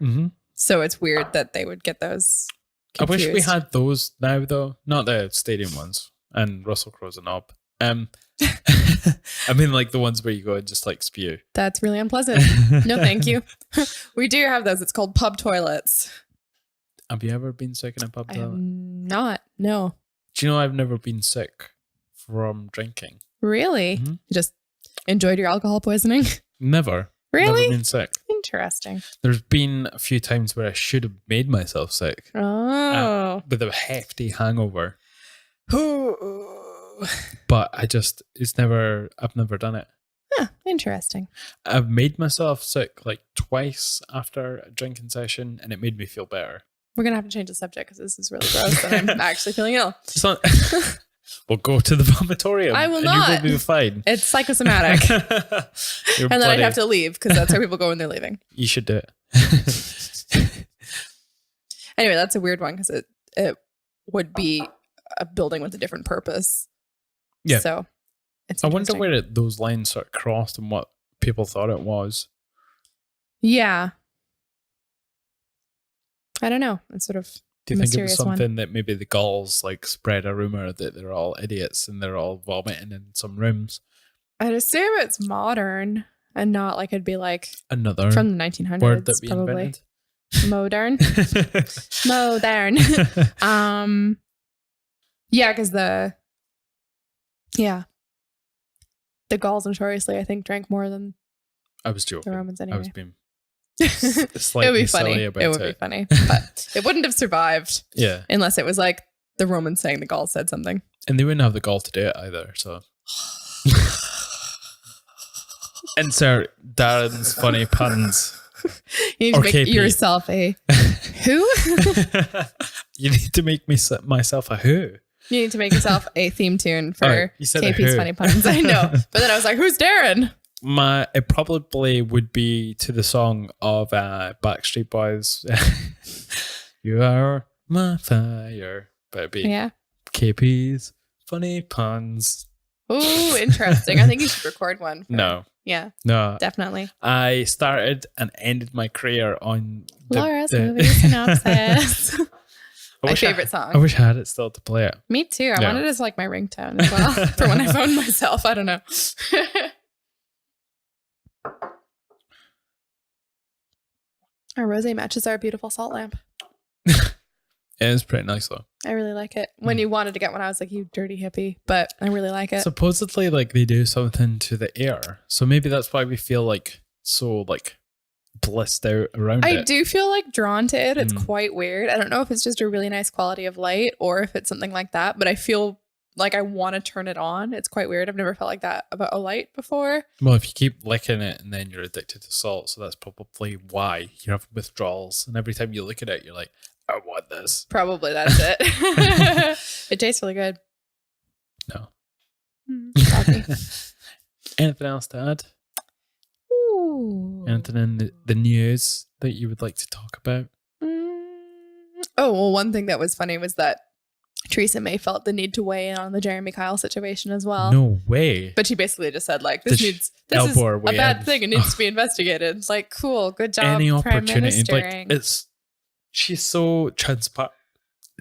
So it's weird that they would get those confused. I wish we had those now, though. Not the stadium ones. And Russell Crowe's a knob. I mean, like the ones where you go and just like spew. That's really unpleasant. No, thank you. We do have those. It's called pub toilets. Have you ever been sick in a pub toilet? Not. No. Do you know I've never been sick from drinking? Really? You just enjoyed your alcohol poisoning? Never. Really? Never been sick. Interesting. There's been a few times where I should have made myself sick. Oh. With a hefty hangover. But I've never done it. Huh, interesting. I've made myself sick like twice after a drinking session and it made me feel better. We're going to have to change the subject because this is really gross and I'm actually feeling ill. We'll go to the vomitorium. I will and not. You will be fine. It's psychosomatic. And then I'd have to leave because that's where people go when they're leaving. You should do it. Anyway, that's a weird one because it would be a building with a different purpose. Yeah. So it's I wonder where those lines sort of crossed and what people thought it was. Yeah. I don't know. It's sort of do you think it was something that maybe the Gauls like spread a rumor that they're all idiots and they're all vomiting in some rooms? I'd assume it's modern and not like it'd be like another from the 1900s word that we probably. invented. Modern. Yeah, because the Gauls notoriously, I think, drank more than I was joking. the Romans anyway. I was being It would be funny. It would be funny, but it wouldn't have survived. Yeah, unless it was like the Romans saying the Gauls said something, and they wouldn't have the gall to do it either. So, insert Darren's funny puns. You need to make KP. yourself a who? You need to make myself a who. You need to make yourself a theme tune for you said KP's funny puns. I know, but then I was like, "Who's Darren?" It probably would be to the song of Backstreet Boys. You are my fire, but it'd be KP's funny puns. Ooh, interesting. I think you should record one. No. Yeah. No. Definitely. I started and ended my career on Laura's movie synopsis. My favorite song. I wish I had it still to play it. Me too. I want it as like my ringtone as well for when I phone myself. I don't know. Our rosé matches our beautiful salt lamp. It is pretty nice though. I really like it. When you wanted to get one, I was like, you dirty hippie, but I really like it. Supposedly like they do something to the air. So maybe that's why we feel like so like blissed out around it. I do feel like drawn to it. It's quite weird. I don't know if it's just a really nice quality of light or if it's something like that, but I feel like I want to turn it on. It's quite weird. I've never felt like that about a light before. Well, if you keep licking it and then you're addicted to salt, so that's probably why you have withdrawals. And every time you look at it, you're like, I want this. Probably that's it. It tastes really good. No. Coffee. Anything else to add? Ooh. Anything in the news that you would like to talk about? Oh, well, one thing that was funny was that Theresa May felt the need to weigh in on the Jeremy Kyle situation as well. No way. But she basically just said, like, this is a bad thing. It needs to be investigated. It's like, cool, good job, Any Prime opportunity. Ministering. Like, she's so transparent.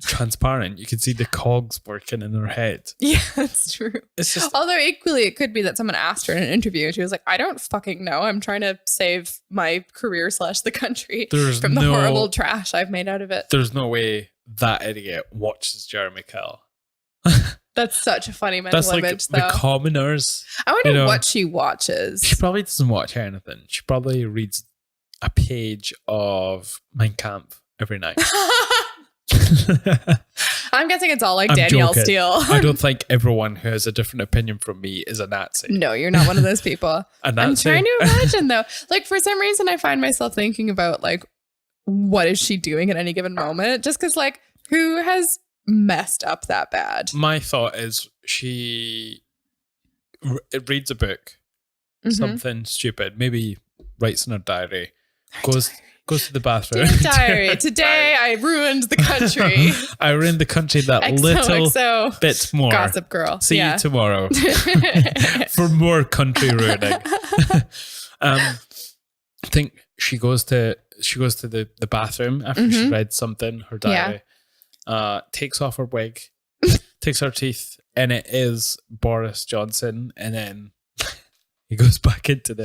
transparent. You can see the cogs working in her head. Yeah, that's true. It's just Although equally, it could be that someone asked her in an interview and she was like, I don't fucking know. I'm trying to save my career / the country from the horrible trash I've made out of it. There's no way that idiot watches Jeremey Kyle. That's such a funny mental That's like image, the though. commoners. I wonder what she watches. She probably doesn't watch anything. She probably reads a page of Mein Kampf every night. I'm guessing it's all like I'm Danielle joking. Steele. I don't think everyone who has a different opinion from me is a Nazi. No, you're not one of those people. A Nazi? I'm trying to imagine though. Like for some reason I find myself thinking about like what is she doing at any given moment? Just because like who has messed up that bad? My thought is she reads a book, something stupid, maybe writes in her diary, goes to the bathroom. Dear diary, today I ruined the country. I ruined the country that little XOXO. bit more. Gossip Girl. See you tomorrow for more country ruining. I think she goes to the bathroom after she read something, her diary. Takes off her wig, takes her teeth, and it is Boris Johnson, and then he goes back into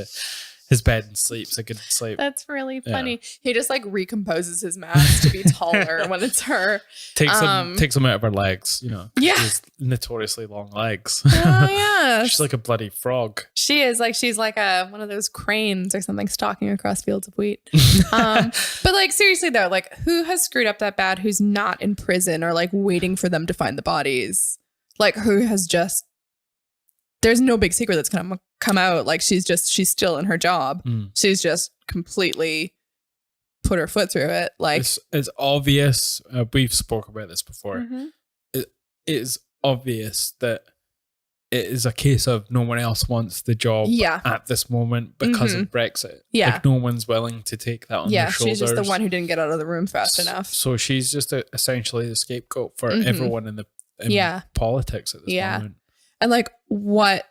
his bed and sleeps a good sleep. That's really funny. He just like recomposes his mask to be taller when it's her. Takes them out of her legs, you know. Yeah. She's notoriously long legs. Oh yeah. She's like a bloody frog. She's like one of those cranes or something stalking across fields of wheat. But like seriously though, like who has screwed up that bad who's not in prison or like waiting for them to find the bodies? Like who has just there's no big secret that's gonna come out. Like she's still in her job. She's just completely put her foot through it. Like it's obvious. We've spoken about this before. It is obvious that it is a case of no one else wants the job at this moment because of Brexit. Yeah, like no one's willing to take that on their shoulders. She's just the one who didn't get out of the room fast enough. So she's just essentially the scapegoat for everyone in politics at this moment. And like, what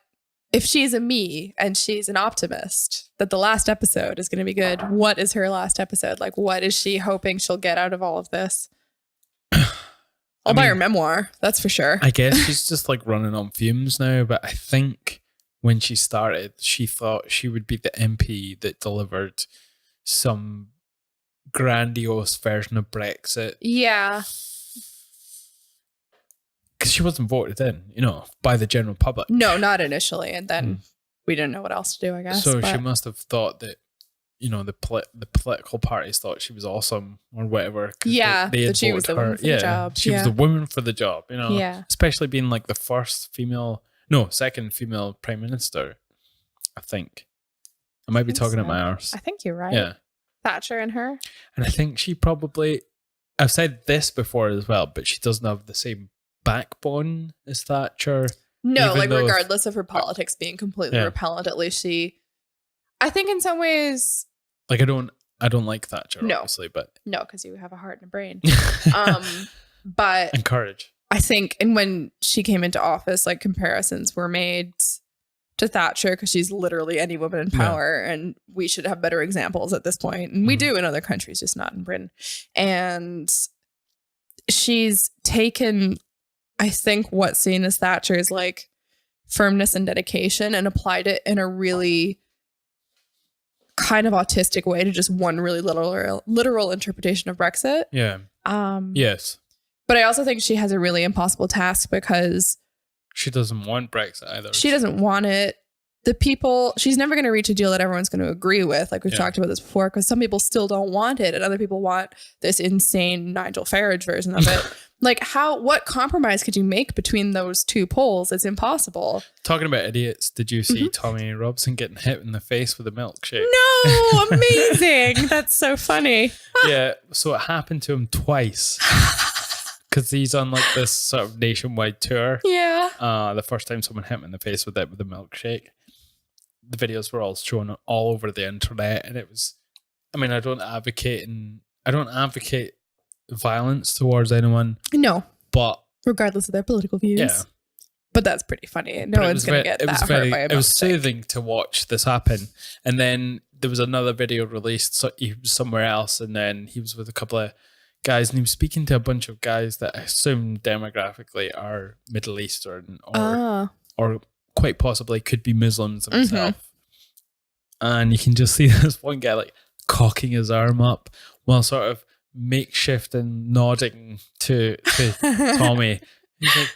if she's a me and she's an optimist that the last episode is going to be good? What is her last episode? Like, what is she hoping she'll get out of all of this? I'll buy her memoir. That's for sure. I guess she's just like running on fumes now. But I think when she started, she thought she would be the MP that delivered some grandiose version of Brexit. Yeah. Because she wasn't voted in, you know, by the general public. No, not initially. And then we didn't know what else to do, I guess. So she must have thought that, you know, the political parties thought she was awesome or whatever. Yeah, they that she was the woman for the job. She was the woman for the job, you know. Yeah. Especially being like the second female prime minister, I think. I might be talking at my arse. I think you're right. Yeah. Thatcher and her. And I think she probably, I've said this before as well, but she doesn't have the same backbone as Thatcher. No, like regardless of her politics being completely repellent, at least I think in some ways, like I don't like Thatcher, obviously, but no, because you have a heart and a brain. But and courage. I think, and when she came into office, like comparisons were made to Thatcher because she's literally any woman in power, and we should have better examples at this point, and we do in other countries, just not in Britain. And she's taken, I think, what's seen as Thatcher's like firmness and dedication and applied it in a really kind of autistic way to just one really literal interpretation of Brexit. Yeah. Yes. But I also think she has a really impossible task because she doesn't want Brexit either. She doesn't want it. The people, she's never going to reach a deal that everyone's going to agree with. Like we've talked about this before, because some people still don't want it and other people want this insane Nigel Farage version of it. Like what compromise could you make between those two poles? It's impossible. Talking about idiots, did you see Tommy Robson getting hit in the face with a milkshake? No, amazing. That's so funny. Yeah, so it happened to him twice. Because he's on like this sort of nationwide tour. Yeah. The first time someone hit him in the face with a milkshake. The videos were all shown all over the internet, and it was, I mean, I don't advocate violence towards anyone. No. But regardless of their political views. Yeah. But that's pretty funny. No one's going to get that hurt by a milkshake. It was soothing to watch this happen. And then there was another video released. So he was somewhere else, and then he was with a couple of guys, and he was speaking to a bunch of guys that I assume demographically are Middle Eastern or quite possibly could be Muslims themselves. And you can just see this one guy like cocking his arm up while sort of makeshift and nodding to Tommy. He's like,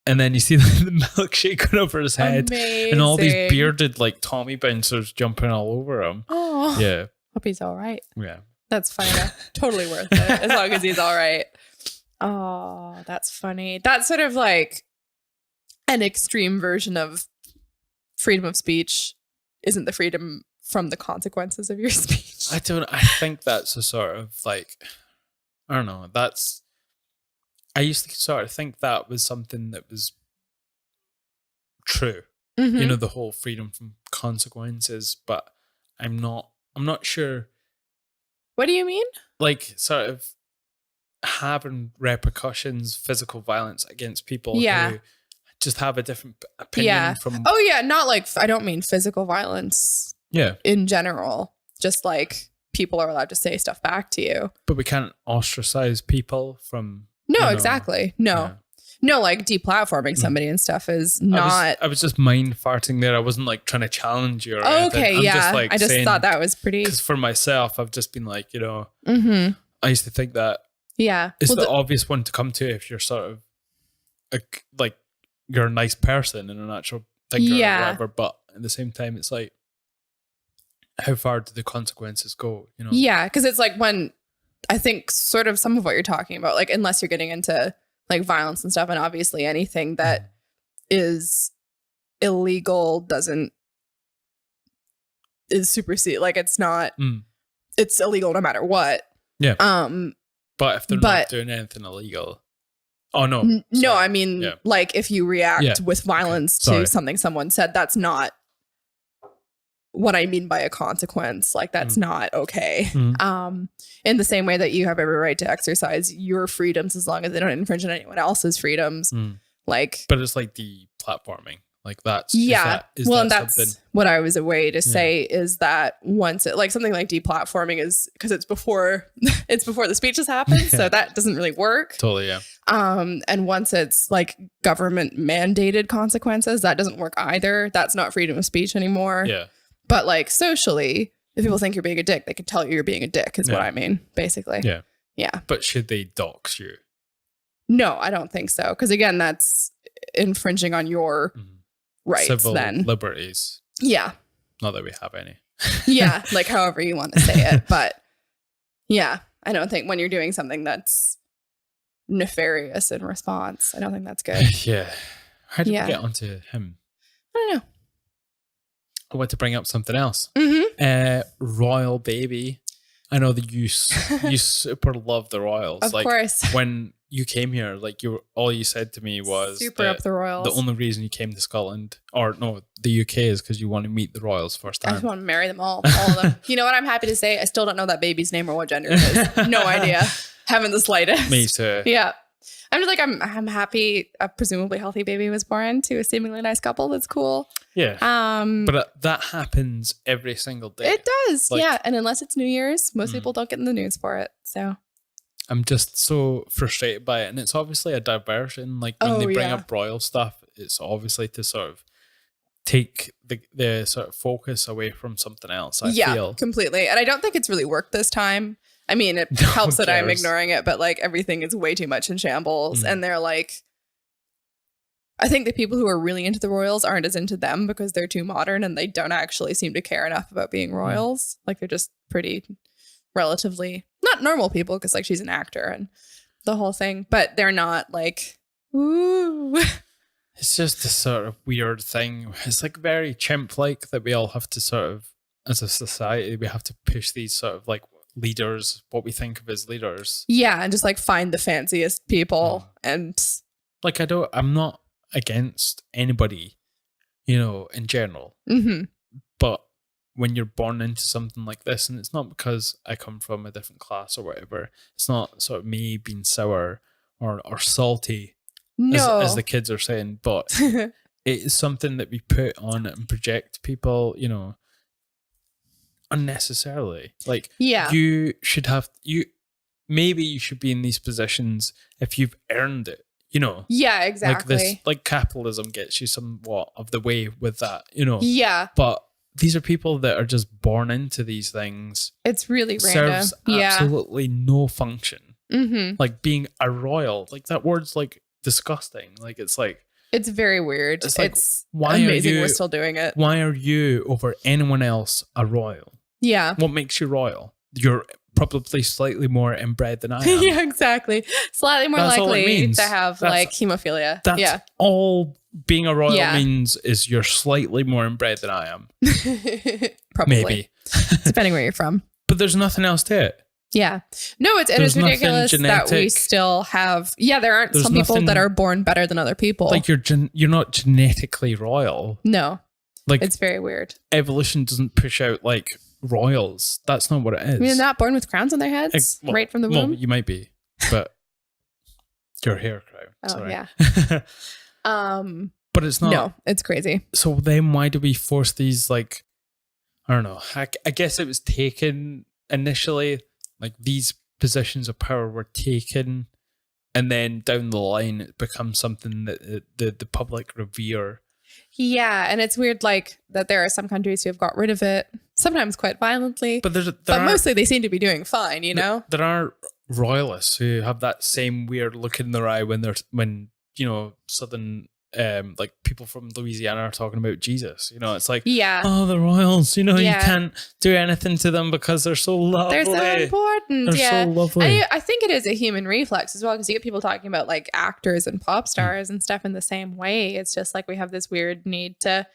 and then you see the milkshake going over his head. Amazing. And all these bearded like Tommy bouncers jumping all over him. Oh, Yeah. hope he's all right. Yeah. That's funny. Totally worth it as long as he's all right. Oh, that's funny. That's sort of like an extreme version of freedom of speech isn't the freedom from the consequences of your speech. I think that's a sort of like, I don't know. I used to sort of think that was something that was true. You know, the whole freedom from consequences, but I'm not sure. What do you mean? Like sort of having repercussions, physical violence against people who just have a different opinion from. Oh yeah, not like, I don't mean physical violence. Yeah. In general, just like people are allowed to say stuff back to you. But we can't ostracize people from. No, exactly. No. Yeah. No, like deplatforming somebody and stuff is not. I was just mind farting there. I wasn't like trying to challenge you or anything. Okay, I'm yeah. Just, like, I just saying, thought that was pretty. Because for myself, I've just been like, I used to think that it's the obvious one to come to if you're sort of like you're a nice person and an actual thinker or whatever. But at the same time, it's like, how far do the consequences go? You know? Yeah, because it's like when I think sort of some of what you're talking about, like unless you're getting into like violence and stuff, and obviously anything that is illegal is supersede. Like it's not, it's illegal no matter what. Yeah. But if they're not doing anything illegal, oh no, no, I mean like if you react with violence to something someone said, that's not what I mean by a consequence. Like that's not okay. In the same way that you have every right to exercise your freedoms as long as they don't infringe on anyone else's freedoms. Like, but it's like the platforming. Like that's and that that's something? What I was away to say is that once it like something like deplatforming is because it's before the speech has happened, so that doesn't really work. Totally, yeah. And once it's like government mandated consequences, that doesn't work either. That's not freedom of speech anymore. Yeah. But like socially, if people think you're being a dick, they can tell you you're being a dick is what I mean, basically. Yeah. Yeah. But should they dox you? No, I don't think so. Because again, that's infringing on your rights civil then. liberties. Yeah. Not that we have any. Yeah. Like however you want to say it. But yeah, I don't think when you're doing something that's nefarious in response, I don't think that's good. Yeah. How did we get onto him? I don't know. I want to bring up something else. Royal baby. I know that you super love the Royals. Of like, course. When you came here, like all you said to me was super up the Royals. The only reason you came to Scotland or no, the UK is because you want to meet the Royals first I time. just want to marry them all of them. You know what? I'm happy to say I still don't know that baby's name or what gender it is. No idea. Haven't the slightest. Me too. Yeah. I'm just like, I'm happy a presumably healthy baby was born to a seemingly nice couple. That's cool. Yeah. But that happens every single day. It does. Like, yeah. And unless it's New Year's, most people don't get in the news for it. So I'm just so frustrated by it. And it's obviously a diversion. Like when they bring up royal stuff, it's obviously to sort of take the sort of focus away from something else. I feel completely. And I don't think it's really worked this time. I mean, it helps that I'm ignoring it, but like everything is way too much in shambles. And they're like, I think the people who are really into the royals aren't as into them because they're too modern and they don't actually seem to care enough about being royals. Like they're just pretty relatively not normal people because like she's an actor and the whole thing, but they're not like, ooh. It's just a sort of weird thing. It's like very chimp-like that we all have to sort of, as a society, we have to push these sort of like leaders, what we think of as leaders. Yeah, and just like find the fanciest people and like I'm not against anybody, you know, in general. But when you're born into something like this, and it's not because I come from a different class or whatever, it's not sort of me being sour or salty, as the kids are saying, but it is something that we put on and project people, you know, unnecessarily. Like you should have maybe you should be in these positions if you've earned it, you know? Yeah, exactly. Like capitalism gets you somewhat of the way with that, you know? Yeah. But these are people that are just born into these things. It's really random. Serves absolutely no function. Mm-hmm. Like being a royal, like that word's like disgusting. Like it's very weird. It's like, it's why amazing are you, we're still doing it. Why are you over anyone else a royal? Yeah. What makes you royal? You're probably slightly more inbred than I am. Yeah, exactly. Slightly more That's all it likely means. to have like hemophilia. That's all being a royal means is you're slightly more inbred than I am. Probably. Maybe. Depending where you're from. But there's nothing else to it. Yeah. No, it is ridiculous that we still have. Yeah, there's some people that are born better than other people. Like you're not genetically royal. No. Like it's very weird. Evolution doesn't push out like royals. That's not what it is. You're not born with crowns on their heads right from the womb? Well, you might be, but your hair crown. Oh, sorry. Yeah. But it's not. No, it's crazy. So then why do we force these, like, I don't know. I guess it was taken initially, like these positions of power were taken, and then down the line it becomes something that the public revere. Yeah, and it's weird, like that there are some countries who have got rid of it, sometimes quite violently, but mostly they seem to be doing fine. You know, there are royalists who have that same weird look in their eye when southern like people from Louisiana are talking about Jesus. You know, it's like, oh, the royals. You know, you can't do anything to them because they're so lovely. They're so important. They're so lovely. I think it is a human reflex as well, because you get people talking about like actors and pop stars and stuff in the same way. It's just like we have this weird need to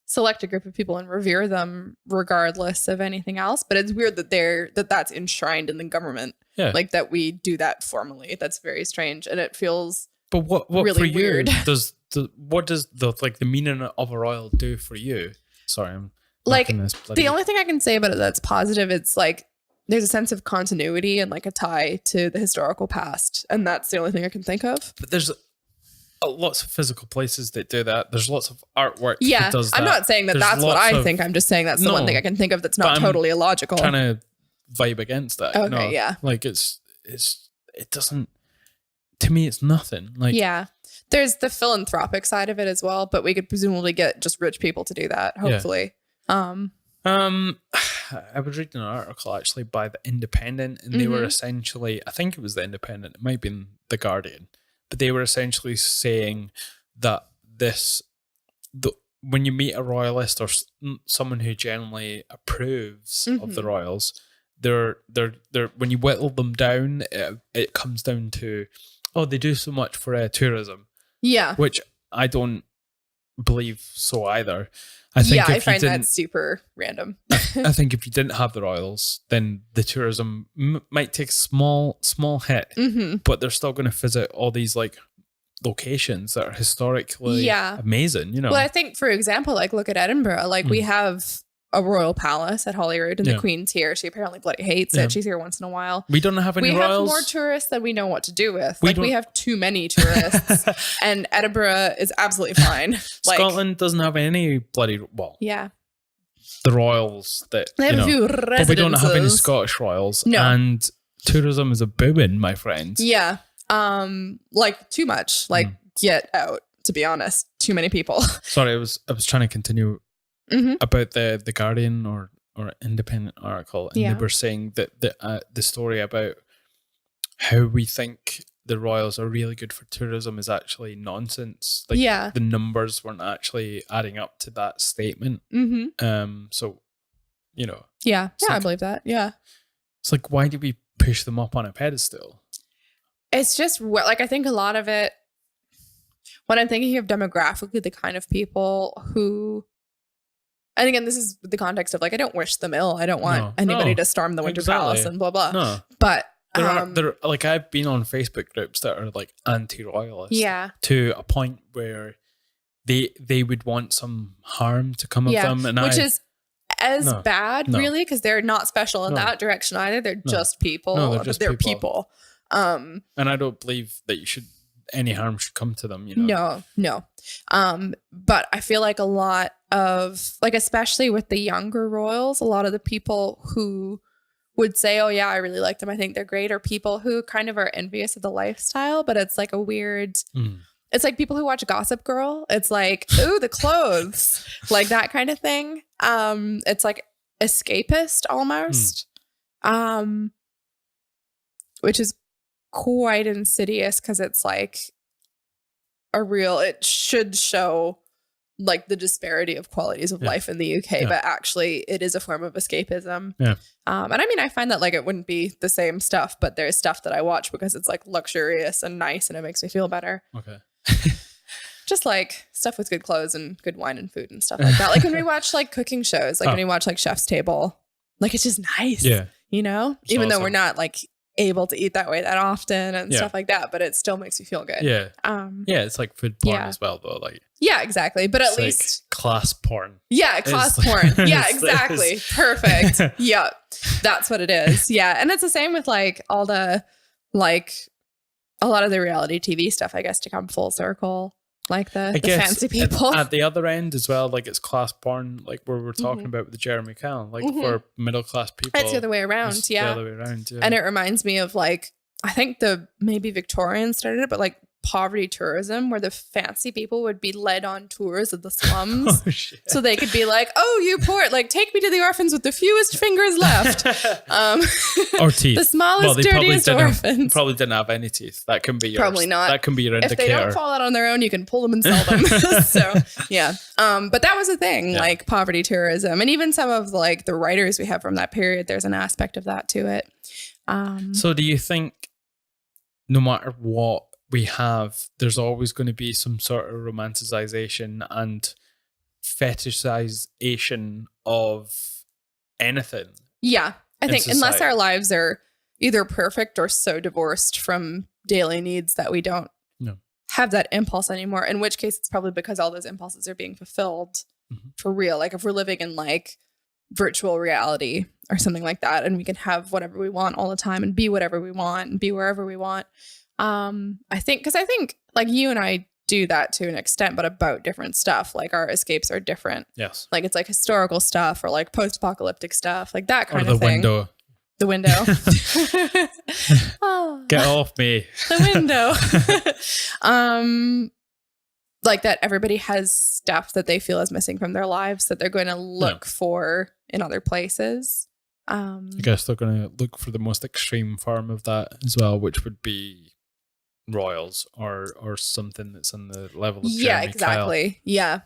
select a group of people and revere them regardless of anything else. But it's weird that that's enshrined in the government. Yeah, like that we do that formally. That's very strange, and it feels. But what really for you weird. what does the meaning of a royal do for you? Sorry, I'm like the only thing I can say about it that's positive. It's like there's a sense of continuity and like a tie to the historical past, and that's the only thing I can think of. But there's lots of physical places that do that. There's lots of artwork. Yeah, that does that. I'm not saying that's what I think. I'm just saying that's the one thing I can think of that's not totally illogical. Trying to vibe against that. Okay, yeah. Like it doesn't. To me, it's nothing. Like, yeah, there's the philanthropic side of it as well, but we could presumably get just rich people to do that. Hopefully. Yeah. I was reading an article actually by the Independent, and they were essentially, I think it was the Independent, it might have been the Guardian, but they were essentially saying that when you meet a royalist or someone who generally approves of the royals, they're when you whittle them down, it comes down to, oh, they do so much for tourism. Yeah. Which I don't believe so either. I find that super random. I think if you didn't have the royals, then the tourism might take a small hit, but they're still going to visit all these like locations that are historically amazing, you know. Well, I think, for example, like look at Edinburgh. Like we have a royal palace at Holyrood, and the Queen's here. She apparently bloody hates it. She's here once in a while. We don't have any royals. We have more tourists than we know what to do with. We have too many tourists, and Edinburgh is absolutely fine. Scotland doesn't have any bloody the royals that they have a few residences. But we don't have any Scottish royals. No, and tourism is a booming, my friends. Yeah, like too much. Like get out. To be honest, too many people. Sorry, I was trying to continue. About the Guardian or Independent article, and they were saying that the story about how we think the royals are really good for tourism is actually nonsense. Like the numbers weren't actually adding up to that statement. So you know, I believe that. Yeah, it's like, why do we push them up on a pedestal? It's just like, I think a lot of it, when I'm thinking of demographically, the kind of people who. And again, this is the context of like, I don't wish them ill. I don't want anybody to storm the Winter Palace and blah, blah. No. But there like, I've been on Facebook groups that are like anti-royalist to a point where they would want some harm to come of them. And which is as bad, really, because they're not special in that direction either. They're just people. No, they're people. And I don't believe that any harm should come to them, you know? No. But I feel like a lot of, like, especially with the younger royals, a lot of the people who would say, oh yeah, I really like them, I think they're great, or people who kind of are envious of the lifestyle, but it's like a weird, it's like people who watch Gossip Girl. It's like, ooh, the clothes, like that kind of thing. It's like escapist almost, which is quite insidious because it's like it should show like the disparity of qualities of life in the UK, but actually it is a form of escapism. And I mean, I find that like it wouldn't be the same stuff, but there's stuff that I watch because it's like luxurious and nice and it makes me feel better. Okay. Just like stuff with good clothes and good wine and food and stuff like that. Like when we watch like cooking shows, like when we watch like Chef's Table, like it's just nice. Yeah. You know, it's even though we're not like able to eat that way that often and stuff like that, but it still makes you feel good. Yeah. It's like food porn as well though. Like exactly. But at least like class porn. Yeah, class porn. Yeah, exactly. Perfect. Yeah. That's what it is. Yeah. And it's the same with like all the like a lot of the reality TV stuff, I guess, to come full circle. Like the fancy people. At the other end as well, like it's class porn, like where we're talking about with the Jeremy Kyle, like for middle class people. It's the other way around, The other way around, And it reminds me of like, I think maybe Victorians started it, but like poverty tourism, where the fancy people would be led on tours of the slums. So they could be like, oh, you poor, like take me to the orphans with the fewest fingers left. Or teeth. The smallest, dirtiest orphans. Probably didn't have any teeth. That can be yours. Probably not. That can be your indicator. If they don't fall out on their own, you can pull them and sell them. So yeah. But that was a thing, like poverty tourism. And even some of like the writers we have from that period, there's an aspect of that to it. So do you think no matter what we have, there's always going to be some sort of romanticization and fetishization of anything? Yeah, I think unless our lives are either perfect or so divorced from daily needs that we don't have that impulse anymore, in which case it's probably because all those impulses are being fulfilled for real. Like if we're living in like virtual reality or something like that, and we can have whatever we want all the time and be whatever we want and be wherever we want. I think like you and I do that to an extent, but about different stuff. Like our escapes are different. Yes. Like it's like historical stuff or like post-apocalyptic stuff, like that kind of thing. Window. The window. Get off me. The window. Like that everybody has stuff that they feel is missing from their lives that they're going to look for in other places. I guess they're going to look for the most extreme form of that as well, which would be royals or something that's on the level of Jeremy exactly. Kyle. Yeah.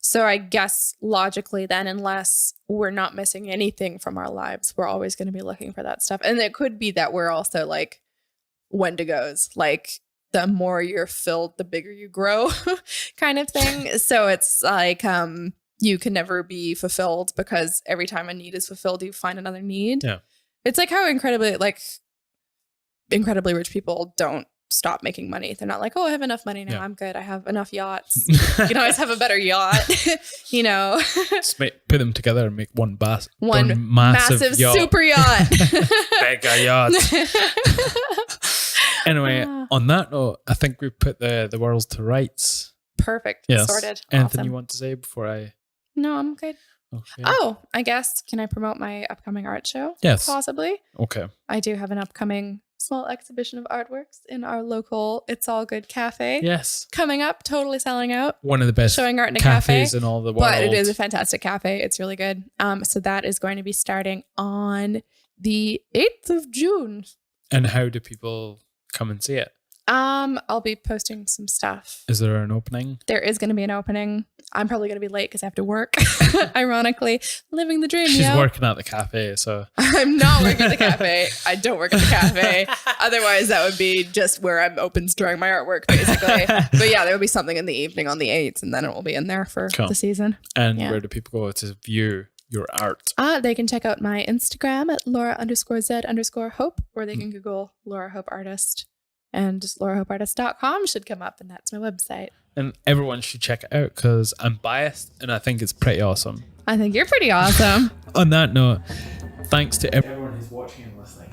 So I guess logically then, unless we're not missing anything from our lives, we're always going to be looking for that stuff. And it could be that we're also like Wendigos, like the more you're filled, the bigger you grow kind of thing. So it's like, you can never be fulfilled because every time a need is fulfilled, you find another need. Yeah. It's like how incredibly rich people don't stop making money. They're not like, oh, I have enough money now. I'm good. I have enough yachts. You can always have a better yacht, you know. Just put them together and make one massive yacht. Super yacht. Mega yacht. Anyway, on that note, I think we put the world to rights. Perfect. Yes. Sorted. Anything Awesome. you want to say before I... No, I'm good. Okay. Oh, I guess, can I promote my upcoming art show? Yes. Possibly. Okay. I do have an upcoming small exhibition of artworks in our local It's All Good cafe. Yes. Coming up, totally selling out. One of the best showing art in a cafes cafe in all the world. But it is a fantastic cafe. It's really good. So that is going to be starting on the 8th of June. And how do people come and see it? I'll be posting some stuff. Is there an opening? There is going to be an opening. I'm probably going to be late because I have to work. Ironically, living the dream. She's working at the cafe, so I'm not working at the cafe. I don't work at the cafe. Otherwise, that would be just where I'm open during my artwork, basically. But yeah, there will be something in the evening on the 8th, and then it will be in there for the season. And where do people go to view your art? They can check out my Instagram at Laura_Z_Hope, or they can Google Laura Hope Artist. And just laurahopeartist.com should come up, and that's my website. And everyone should check it out because I'm biased and I think it's pretty awesome. I think you're pretty awesome. On that note, thanks to everyone who's watching and listening.